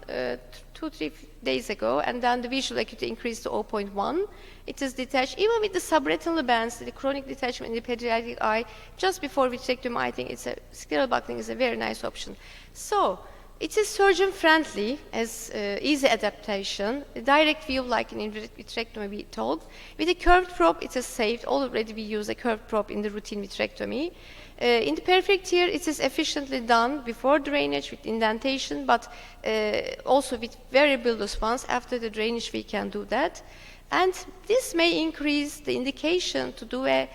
2-3 days ago, and then the visual acuity increased to 0.1. It is detached even with the subretinal bands, the chronic detachment in the pediatric eye. Just before vitrectomy, I think scleral buckling is a very nice option. So it is surgeon-friendly as easy adaptation, a direct view like in vitrectomy we told. With a curved probe, it is safe. Already we use a curved probe in the routine vitrectomy. In the peripheral tear, it is efficiently done before drainage with indentation, but also with very buildus ones. After the drainage, we can do that. And this may increase the indication to do a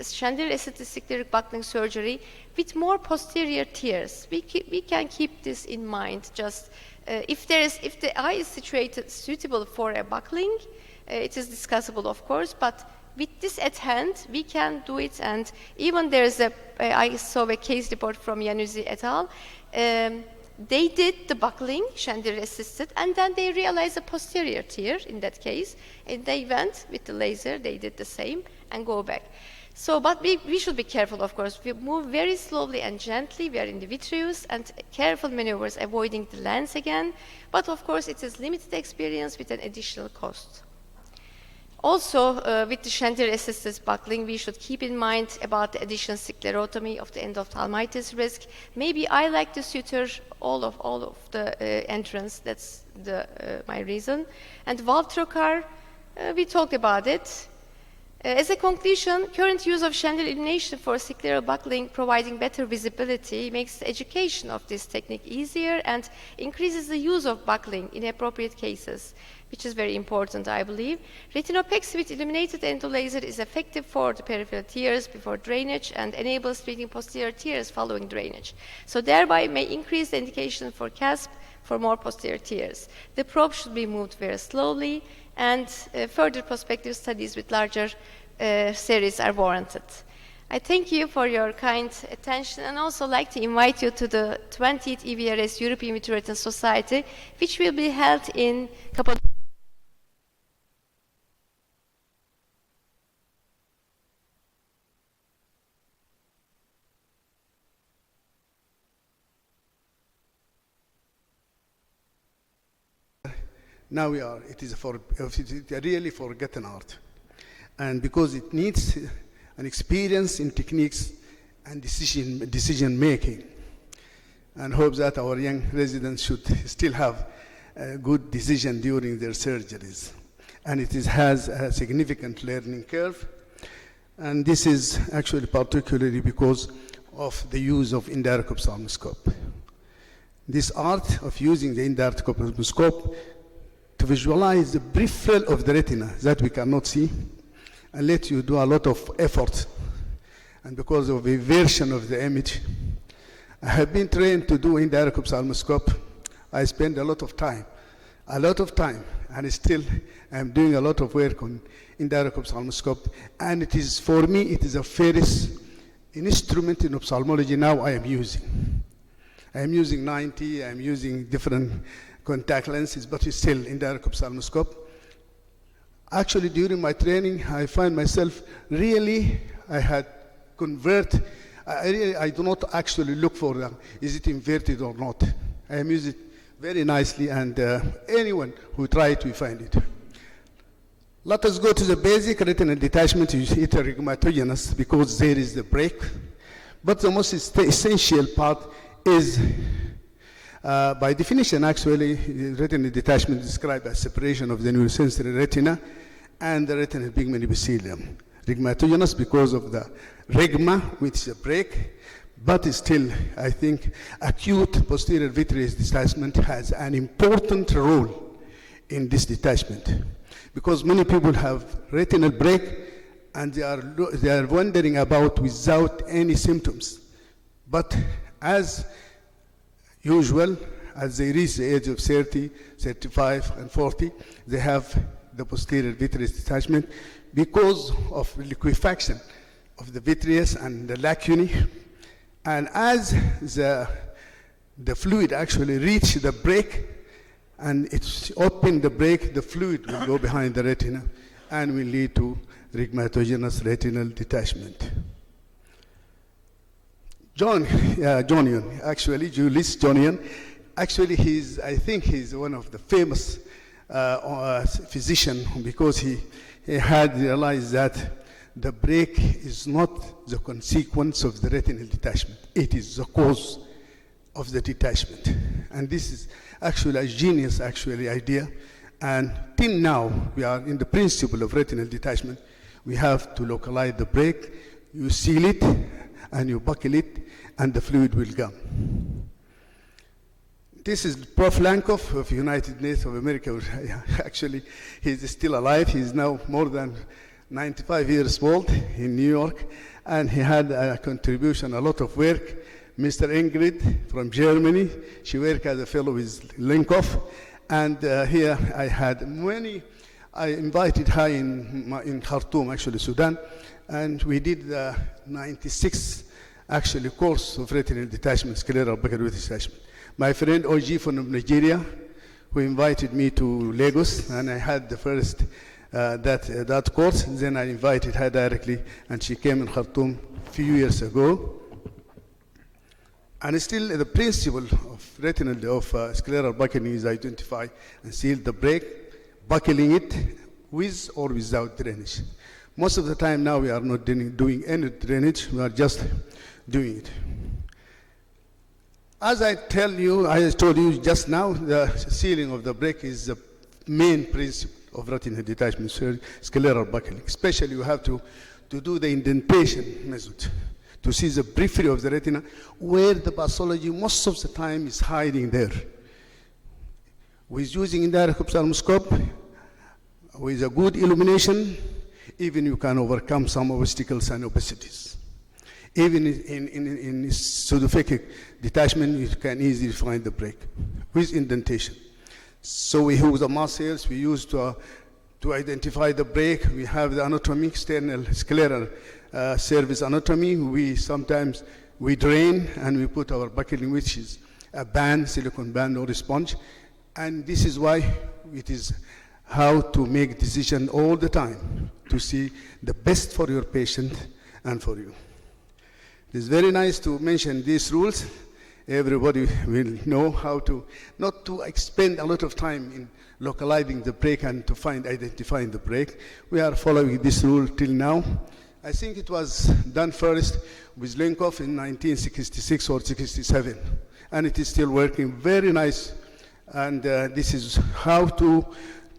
chandelier assisted scleric buckling surgery with more posterior tears. We can keep this in mind. Just if the eye is situated suitable for a buckling, it is discussable, of course. But with this at hand, we can do it. And even there's I saw a case report from Yanuzzi et al. They did the buckling, chandelier assisted, and then they realized a posterior tear in that case, and they went with the laser. They did the same and go back. So, but we should be careful, of course. We move very slowly and gently. We are in the vitreous, and careful maneuvers, avoiding the lens again. But of course, it is limited experience with an additional cost. Also, with the chandelier-assisted buckling, we should keep in mind about the additional sclerotomy of the endophthalmitis risk. Maybe I like the suture all of the entrance. That's my reason. And valve trocar, we talked about it. As a conclusion, current use of chandelier illumination for scleral buckling, providing better visibility, makes the education of this technique easier and increases the use of buckling in appropriate cases, which is very important, I believe. Retinopexy with illuminated endolaser is effective for the peripheral tears before drainage and enables treating posterior tears following drainage. So thereby may increase the indication for CASP for more posterior tears. The probe should be moved very slowly, and further prospective studies with larger series are warranted. I thank you for your kind attention and also like to invite you to the 20th EVRS European Vitreoretinal Society, which will be held in couple. Now it is really forgotten art. And because it needs an experience in techniques and decision making. And hope that our young residents should still have a good decision during their surgeries. And it has a significant learning curve. And this is actually particularly because of the use of indirect ophthalmoscope. This art of using the indirect ophthalmoscope to visualize the peripheral of the retina that we cannot see and let you do a lot of effort. And because of the version of the image, I have been trained to do indirect ophthalmoscope. I spend a lot of time, and still I'm doing a lot of work on indirect ophthalmoscope. And it is, for me, it is a first instrument in ophthalmology now I am using. I am using 90, I'm using different contact lenses, but it's still indirect ophthalmoscope. Actually, during my training, I find myself really, I had convert. I do not actually look for them. Is it inverted or not? I am using it very nicely, and anyone who try it will find it. Let us go to the basic retinal detachment. It's heterogomatogenous because there is the break. But the most essential part is, by definition, actually, retinal detachment is described as separation of the neurosensory retina and the retinal pigment epithelium. Rigmatogenous because of the rigma, which is a break, but still, I think, acute posterior vitreous detachment has an important role in this detachment. Because many people have retinal break and they are wandering about without any symptoms. But as usual, as they reach the age of 30, 35, and 40, they have the posterior vitreous detachment because of liquefaction of the vitreous and the lacunae. And as the fluid actually reaches the break and it's open the break, the fluid will go behind the retina and will lead to rigmatogenous retinal detachment. Jonian, actually, Julius Jonian, actually I think he's one of the famous physician because he had realized that the break is not the consequence of the retinal detachment. It is the cause of the detachment. And this is actually a genius idea. And till now, we are in the principle of retinal detachment. We have to localize the break, you seal it, and you buckle it, and the fluid will come. This is Prof. Lankoff of United States of America. Actually, he's still alive. He's now more than 95 years old in New York, and he had a contribution, a lot of work. Mr. Ingrid from Germany, she worked as a fellow with Lankoff, and here I had I invited her in Khartoum, actually Sudan, and we did the 96 actually course of retinal detachment, scleral buccal detachment. My friend Oji from Nigeria, who invited me to Lagos, and I had the first that course, and then I invited her directly, and she came in Khartoum a few years ago. And still the principle of retinal, of scleral buckling is identify and seal the break, buckling it with or without drainage. Most of the time now we are not doing any drainage, we are just doing it. As I told you just now, the sealing of the break is the main principle of retinal detachment, scleral buckling. Especially you have to do the indentation method to see the periphery of the retina where the pathology most of the time is hiding there. With using indirect ophthalmoscope, with a good illumination, even you can overcome some obstacles and opacities. Even in pseudophakic detachment, you can easily find the break with indentation. So we use the muscles, we use to identify the break. We have the anatomy, external scleral surface anatomy. We sometimes drain and we put our buckling, which is a band, silicone band or a sponge. And this is why it is how to make decision all the time to see the best for your patient and for you. It is very nice to mention these rules. Everybody will know how to, not to expend a lot of time in localizing the break and to identifying the break. We are following this rule till now. I think it was done first with Lenkoff in 1966 or 67, and it is still working very nice. And this is how to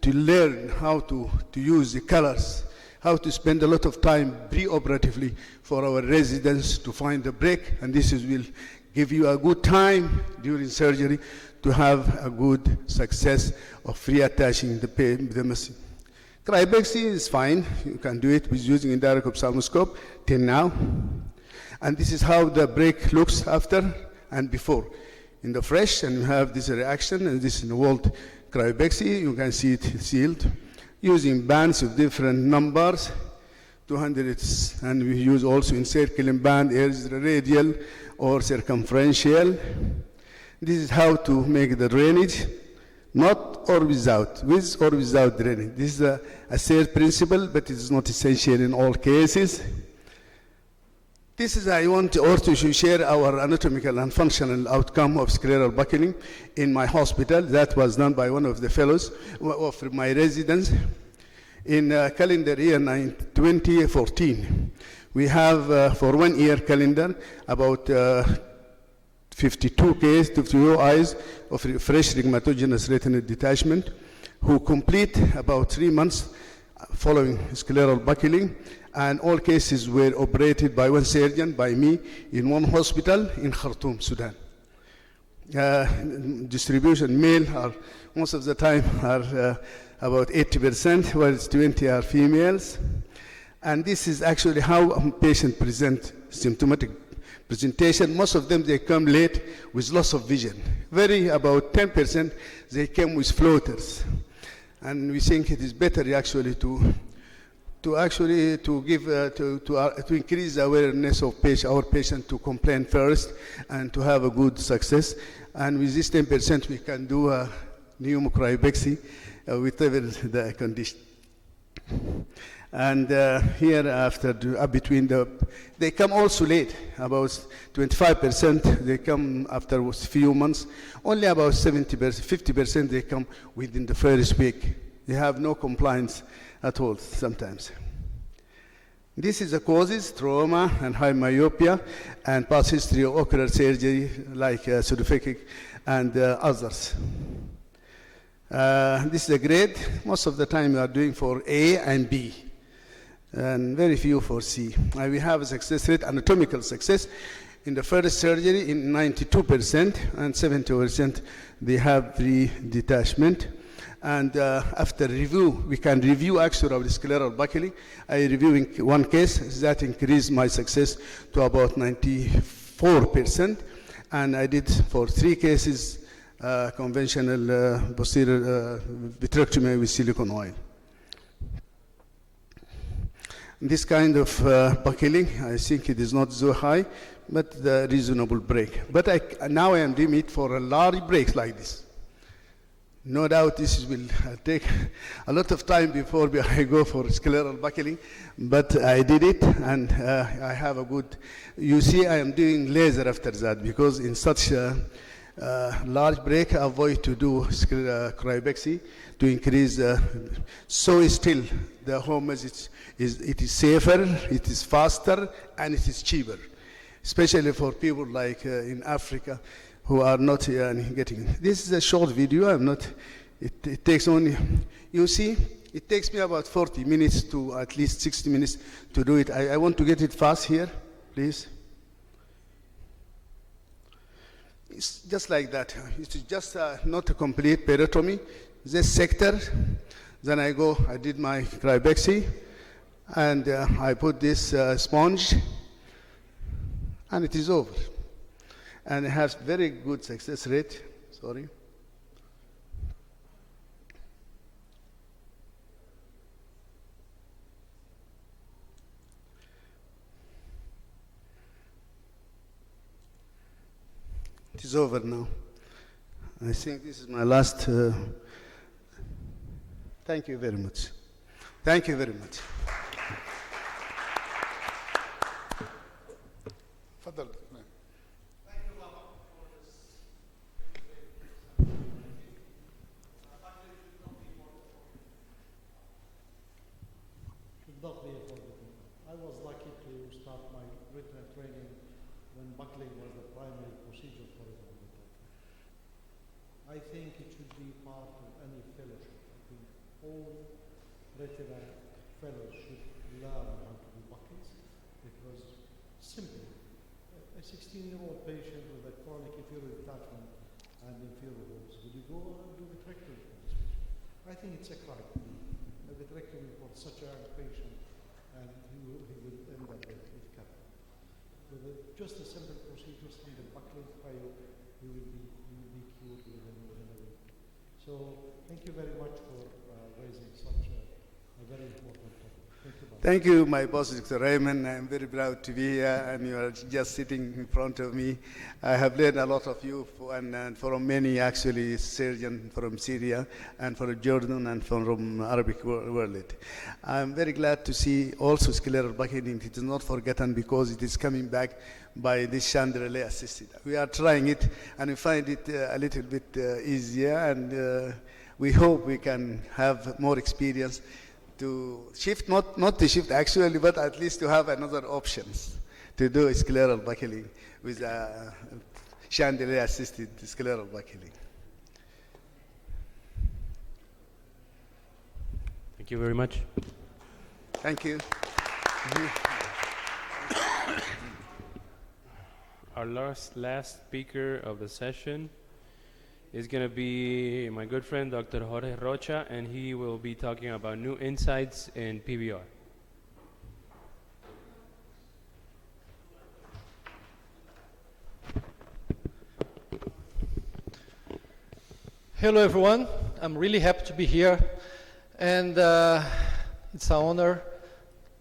learn how to use the colors, how to spend a lot of time pre-operatively for our residents to find the break, and this will give you a good time during surgery to have a good success of reattaching the machine. Cryopexy is fine. You can do it with using indirect ophthalmoscope till now. And this is how the break looks after and before. In the fresh, and you have this reaction, and this is in the old cryopexy. You can see it sealed using bands of different numbers, 200, and we use also encircling band, radial or circumferential. This is how to make the drainage, not or without, with or without drainage. This is a third principle, but it is not essential in all cases. This is, I want also to share our anatomical and functional outcome of scleral buckling in my hospital. That was done by one of the fellows of my residents in calendar year 2014. We have, for 1 year calendar, about 52 eyes of fresh rheumatogenious retinal detachment who complete about 3 months following scleral buckling, and all cases were operated by one surgeon, by me, in one hospital in Khartoum, Sudan. Distribution male are most of the time are about 80%, whereas 20 are females. And this is actually how a patient present symptomatic presentation. Most of them, they come late with loss of vision. About 10%, they come with floaters. And we think it is better actually to increase the awareness of our patient to complain first and to have a good success. And with this 10%, we can do a pneumocryopexy, whatever the condition. And here after, they come also late, about 25%, they come after a few months. Only about 70%, 50% they come within the first week. They have no compliance at all sometimes. This is the causes, trauma and high myopia, and past history of ocular surgery like pseudophakic and others. This is a grade. Most of the time we are doing for A and B, and very few for C. We have a success rate, anatomical success, in the first surgery in 92%, and 70% they have pre-detachment. And after review, we can review actually of the scleral buckling. I reviewing one case that increased my success to about 94%, and I did for 3 cases conventional posterior vitrectomy with silicone oil. This kind of buckling, I think it is not so high, but the reasonable break. But now I am doing it for a large breaks like this. No doubt this will take a lot of time before I go for scleral buckling, but I did it, and I have a good, you see I am doing laser after that, because in such large break, avoid to do cryopexy to increase. So still, the home it is safer, it is faster, and it is cheaper, especially for people like in Africa who are not getting. This is a short video. I'm not. It takes only. You see, it takes me about 40 minutes to at least 60 minutes to do it. I want to get it fast here, please. It's just like that. It's just not a complete peritomy. This sector, then I did my cryopexy, and I put this sponge, and it is over. And it has very good success rate. Sorry. It is over now. I think this is my last. Thank you very much. Thank you very much. تفضل. Should not be affordable. I was lucky to start my retina training when buckling was the primary procedure for retinal detachment. I think it should be part of any fellowship. I think all retina fellows should learn how to do buckles because simply a 16-year-old patient with a chronic inferior detachment and inferior lobes, will you go and do vitrectomy for this patient? I think it's a crime. A vitrectomy for such a young patient, and he will end up with capital. Just a simple procedure, standard buckling, he will be cured within a week. So thank you very much for raising such a very important topic. Thank you. Thank you, my boss, Dr. Raymond. I'm very proud to be here, and you are just sitting in front of me. I have learned a lot of you, and from many, actually, surgeons from Syria, and from Jordan, and from Arabic world. I'm very glad to see also scleral buckling. It is not forgotten because it is coming back by this chandelier assisted. We are trying it, and we find it a little bit easier, and we hope we can have more experience to shift, not to shift actually, but at least to have another options to do scleral buckling with a chandelier assisted scleral buckling. Thank you very much. Thank you. Our last speaker of the session is going to be my good friend Dr. Jorge Rocha, and he will be talking about new insights in PVR. Hello everyone, I'm really happy to be here, and it's an honor.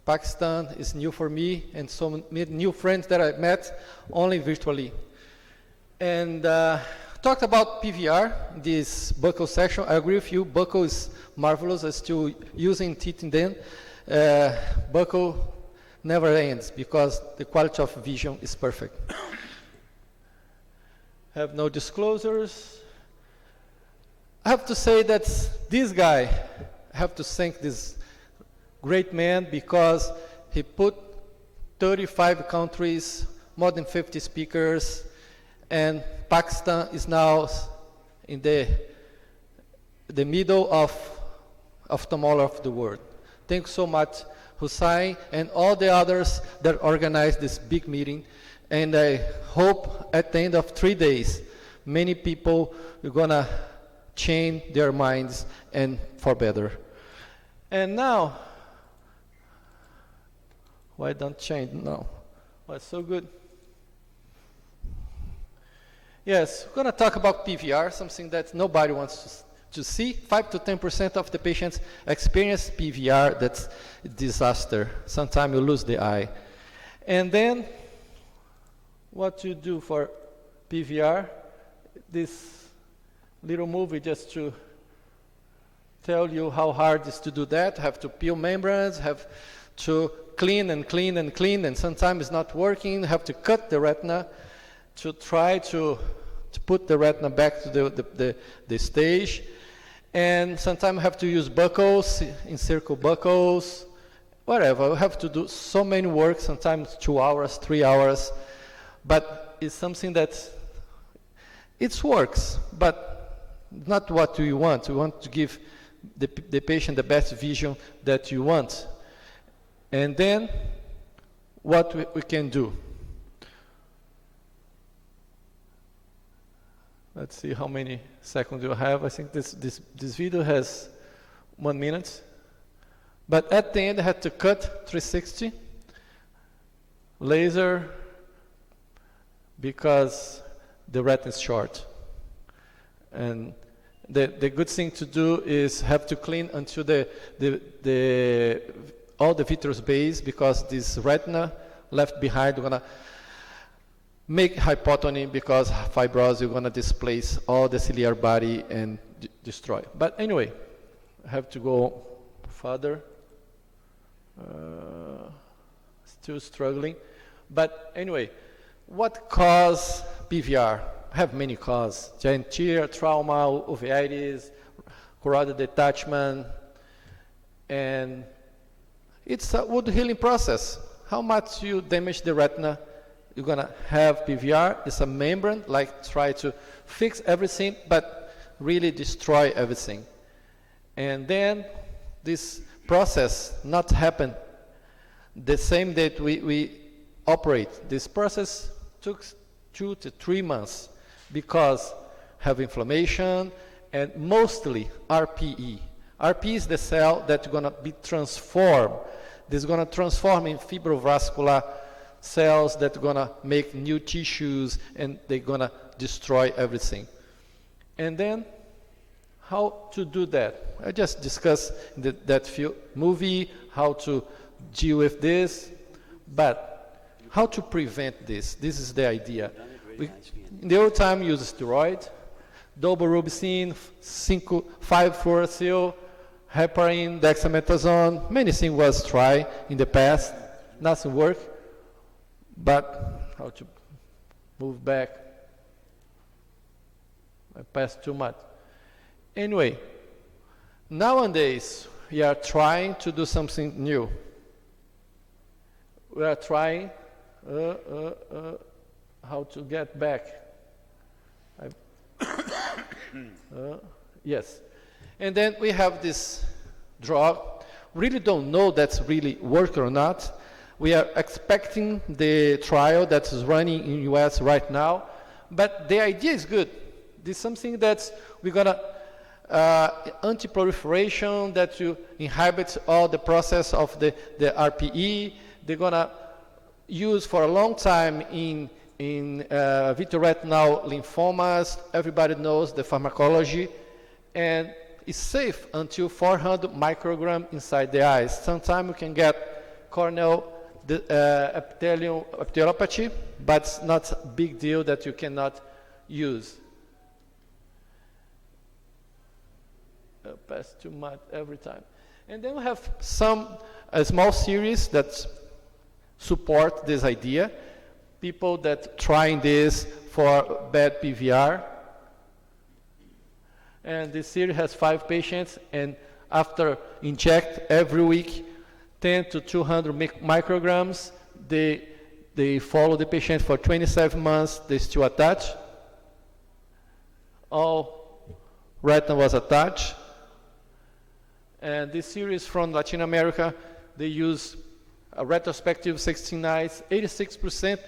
Pakistan is new for me, and so many new friends that I met only virtually. And talked about PVR, this buccal section. I agree with you, buccal is marvelous. I'm still using teeth in them. Buccal never ends because the quality of vision is perfect. Have no disclosures. I have to say that this guy, I have to thank this great man because he put 35 countries, more than 50 speakers, and Pakistan is now in the middle of ophthalmology of the world. Thanks so much, Hussain, and all the others that organized this big meeting. And I hope at the end of 3 days, many people are gonna change their minds and for better. And now, why don't change? No, well, so good. Yes, we're going to talk about PVR, something that nobody wants to see. 5 to 10% of the patients experience PVR. That's a disaster. Sometimes you lose the eye. And then, what you do for PVR, this little movie just to tell you how hard it is to do that. Have to peel membranes, have to clean and clean and clean, and sometimes it's not working. Have to cut the retina to try to to put the retina back to the stage. And sometimes I have to use buckles, encircle buckles, whatever. I have to do so many work, sometimes 2 hours, 3 hours. But it's something that it works, but not what you want. You want to give the patient the best vision that you want. And then what we can do. Let's see how many seconds you have. I think this video has 1 minute. But at the end, I had to cut 360 laser because the retina is short. And the good thing to do is have to clean until all the vitreous base, because this retina left behind gonna make hypotony, because fibrosis is gonna displace all the ciliary body and destroy. But anyway, I have to go further. Still struggling. But anyway, what causes PVR? I have many causes: giant tear, trauma, uveitis, choroidal detachment, and it's a wound healing process. How much you damage the retina, you're gonna have PVR. It's a membrane, like try to fix everything, but really destroy everything. And then this process not happen the same that we operate. This process took 2 to 3 months because have inflammation and mostly RPE. RPE is the cell that's gonna be transformed. This is gonna transform in fibrovascular cells that are gonna make new tissues, and they're gonna destroy everything. And then how to do that? I just discussed that movie, how to deal with this, but how to prevent this? This is the idea. In the old time, use steroid, double rubicin, 5-fluorouracil, heparin, dexamethasone. Many things was tried in the past, nothing worked. But how to move back? I passed too much. Anyway, nowadays we are trying to do something new. We are trying how to get back. Yes. And then we have this drug. Really don't know that's really work or not. We are expecting the trial that is running in US right now, but the idea is good. This is something that we're gonna anti-proliferation, that you inhibit all the process of the RPE. They're gonna use for a long time in vitreoretinal lymphomas. Everybody knows the pharmacology, and it's safe until 400 microgram inside the eyes. Sometimes you can get corneal epitheliopathy, but it's not a big deal that you cannot use. Pass too much every time. And then we have a small series that support this idea. People that trying this for bad PVR. And this series has 5 patients, and after inject every week 10 to 200 micrograms, they follow the patient for 27 months, they still attached. All retina was attached. And this series from Latin America, they use a retrospective 16 eyes, 86%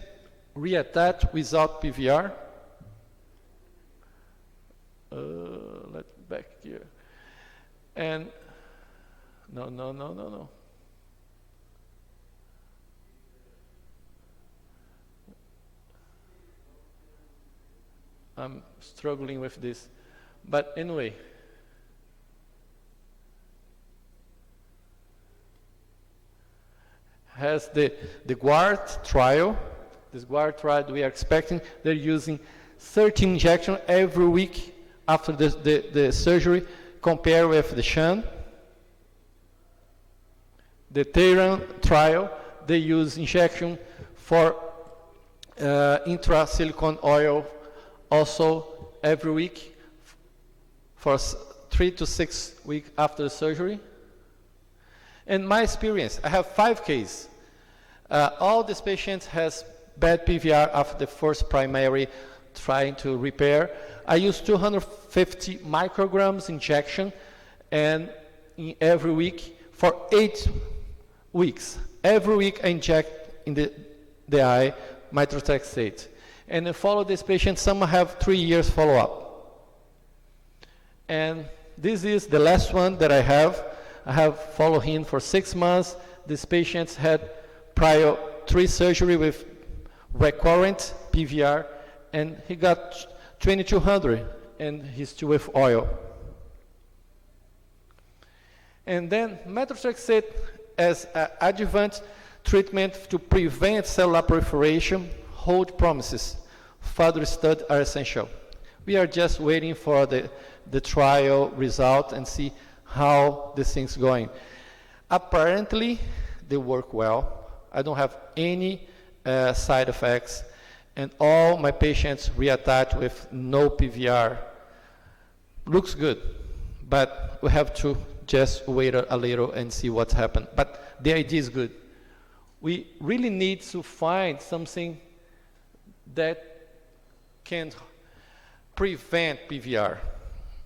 reattached without PVR. Let's back here. And no. I'm struggling with this. But anyway. Has the GUARD trial. This GUARD trial we are expecting, they're using 13 injections every week after the surgery, compared with the sham. The Tehran trial, they use injection for intra-silicone oil also every week for 3 to 6 weeks after the surgery. In my experience, I have 5 cases. All these patients has bad PVR after the first primary trying to repair. I use 250 micrograms injection and every week for 8 weeks. Every week I inject in the eye methotrexate. And I follow this patient, some have 3 years follow-up. And this is the last one that I have. I have followed him for 6 months. This patient had prior 3 surgery with recurrent PVR, and he got 2200, and he's still with oil. And then methotrexate as an adjuvant treatment to prevent cellular proliferation hold promises. Further studies are essential. We are just waiting for the trial result and see how this thing's going. Apparently, they work well. I don't have any side effects, and all my patients reattach with no PVR. Looks good, but we have to just wait a little and see what's happened. But the idea is good. We really need to find something that can prevent PVR.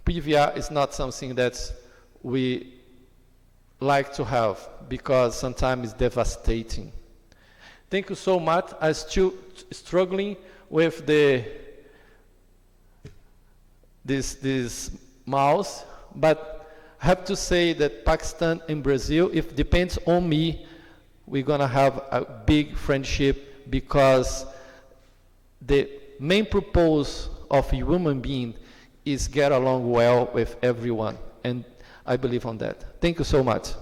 PVR is not something that we like to have because sometimes it's devastating. Thank you so much. I'm still struggling with this mouse, but I have to say that Pakistan and Brazil, if it depends on me, we're gonna have a big friendship because the main purpose of a human being is get along well with everyone, and I believe on that. Thank you so much.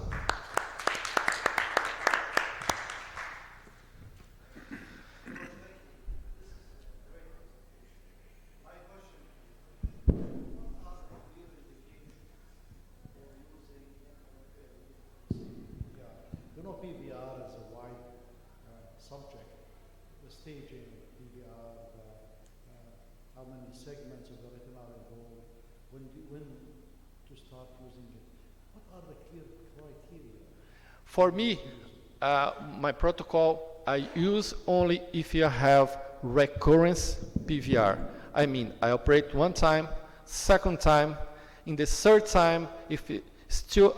You know, PVR is a wide subject. The staging of PVR, how many segments of the retina are involved, when to start using it. What are the clear criteria? For me, my protocol, I use only if you have recurrence PVR. I mean, I operate 1 time, 2nd time, in the 3rd time, if it still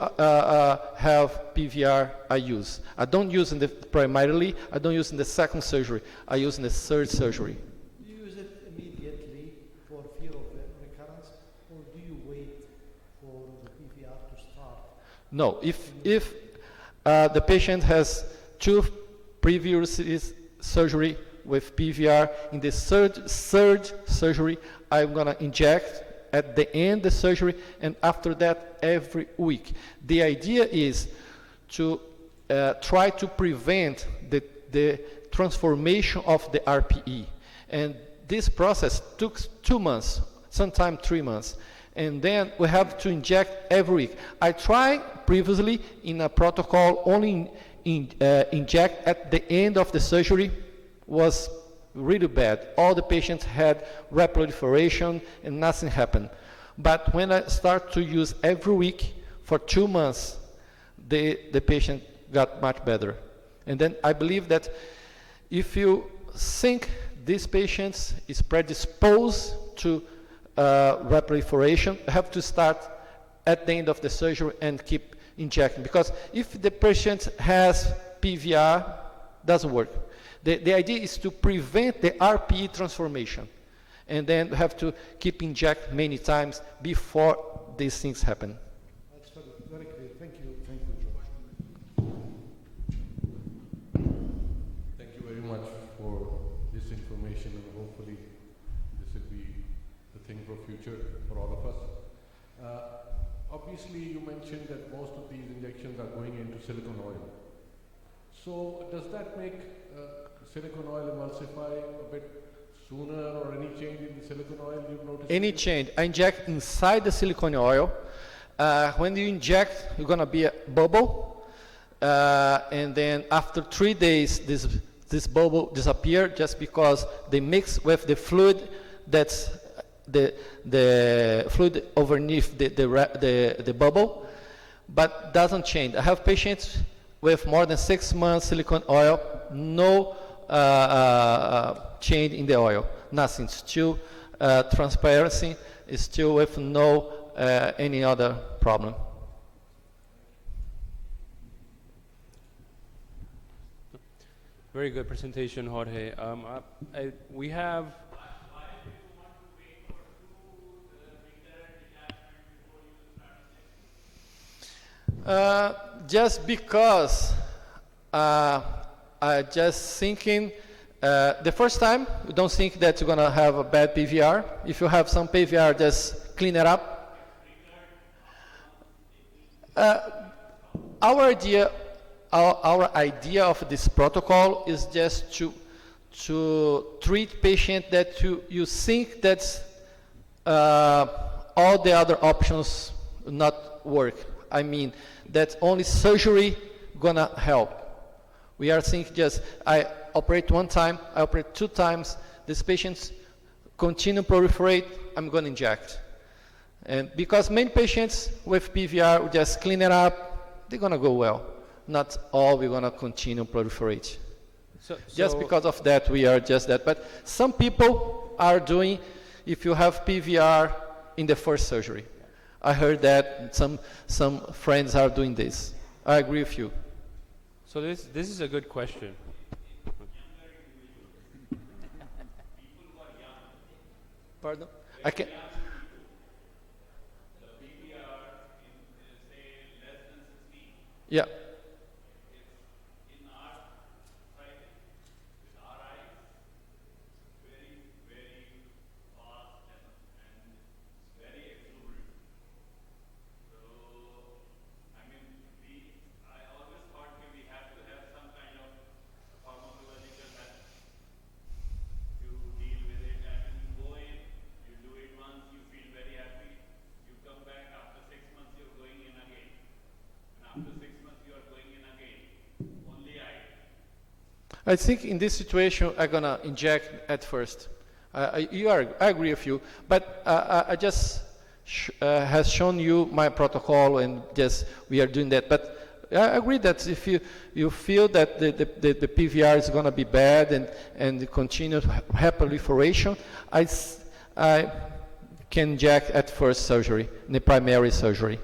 have PVR, I use. I don't use in the primarily, I don't use in the 2nd surgery, I use in the 3rd surgery. Do you use it immediately for fear of recurrence, or do you wait for the PVR to start? No, if the patient has 2 previous surgery with PVR, in the third surgery, I'm gonna inject at the end of the surgery, and after that, every week. The idea is to try to prevent the transformation of the RPE. And this process took 2 months, sometimes 3 months. And then we have to inject every week. I tried previously in a protocol only inject at the end of the surgery, was really bad. All the patients had reproliferation and nothing happened. But when I start to use every week for 2 months, the patient got much better. And then I believe that if you think these patients is predisposed to reproliferation, you have to start at the end of the surgery and keep injecting. Because if the patient has PVR, doesn't work. The idea is to prevent the RPE transformation. And then we have to keep inject many times before these things happen. That's very clear. Thank you, George. Thank you very much for this information, and hopefully this will be the thing for future for all of us. Obviously, you mentioned that most of these injections are going into silicone oil. So does that make silicone oil emulsify a bit sooner, or any change in the silicone oil you've noticed? Any change. I inject inside the silicone oil. When you inject, you're going to be a bubble. And then after 3 days, this bubble disappears just because they mix with the fluid that's the fluid underneath the bubble, but doesn't change. I have patients with more than 6 months silicone oil, no change in the oil, nothing. Still transparency is still with no any other problem. Very good presentation, Jorge. We have. Just because I just thinking the first time you don't think that you're gonna have a bad PVR. If you have some PVR, just clean it up. Our idea of this protocol is just to treat patient that you think that all the other options not work. I mean, that only surgery gonna help. We are thinking just, I operate one time, I operate 2 times, these patients continue proliferate, I'm gonna inject. And because many patients with PVR, we just clean it up, they're gonna go well. Not all we're gonna continue proliferate. Just because of that, we are just that. But some people are doing, if you have PVR in the first surgery. I heard that some friends are doing this. I agree with you. So this is a good question. Pardon? I can. Yeah. I think in this situation, I'm gonna inject at first. I agree with you, but I just has shown you my protocol, and just we are doing that. But I agree that if you feel that the PVR is gonna be bad and continue proliferation, I can inject at first surgery, in the primary surgery.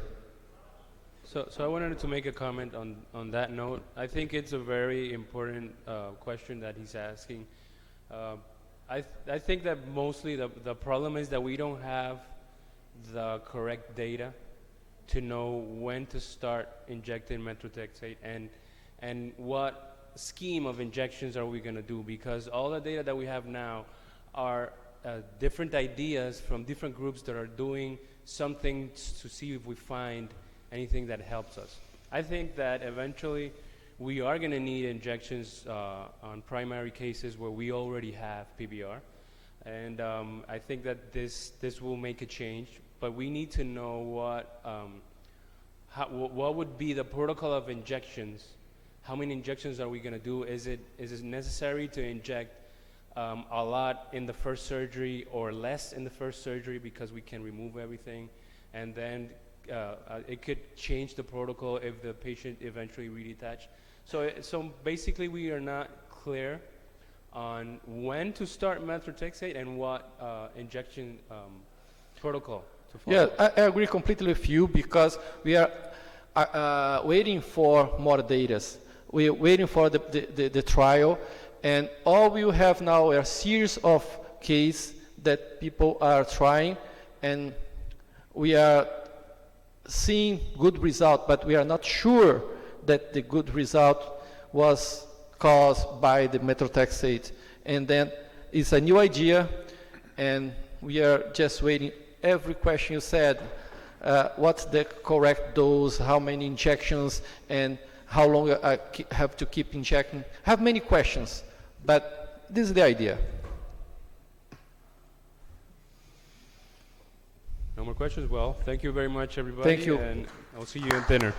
So I wanted to make a comment on that note. I think it's a very important question that he's asking. I think that mostly the problem is that we don't have the correct data to know when to start injecting methotrexate and what scheme of injections are we going to do, because all the data that we have now are different ideas from different groups that are doing something to see if we find anything that helps us. I think that eventually we are going to need injections on primary cases where we already have PVR, and I think that this will make a change. But we need to know what would be the protocol of injections. How many injections are we going to do? Is it necessary to inject a lot in the first surgery or less in the first surgery because we can remove everything, and then it could change the protocol if the patient eventually redetach. So basically we are not clear on when to start methotrexate and what injection protocol to follow. Yeah, I agree completely with you, because we are waiting for more data. We are waiting for the trial, and all we have now are a series of cases that people are trying, and we are seeing good result, but we are not sure that the good result was caused by the methotrexate. And then it's a new idea, and we are just waiting. Every question you said, what's the correct dose, how many injections, and how long I have to keep injecting. I have many questions, but this is the idea. No more questions? Well, thank you very much, everybody. Thank you. And I'll see you in dinner.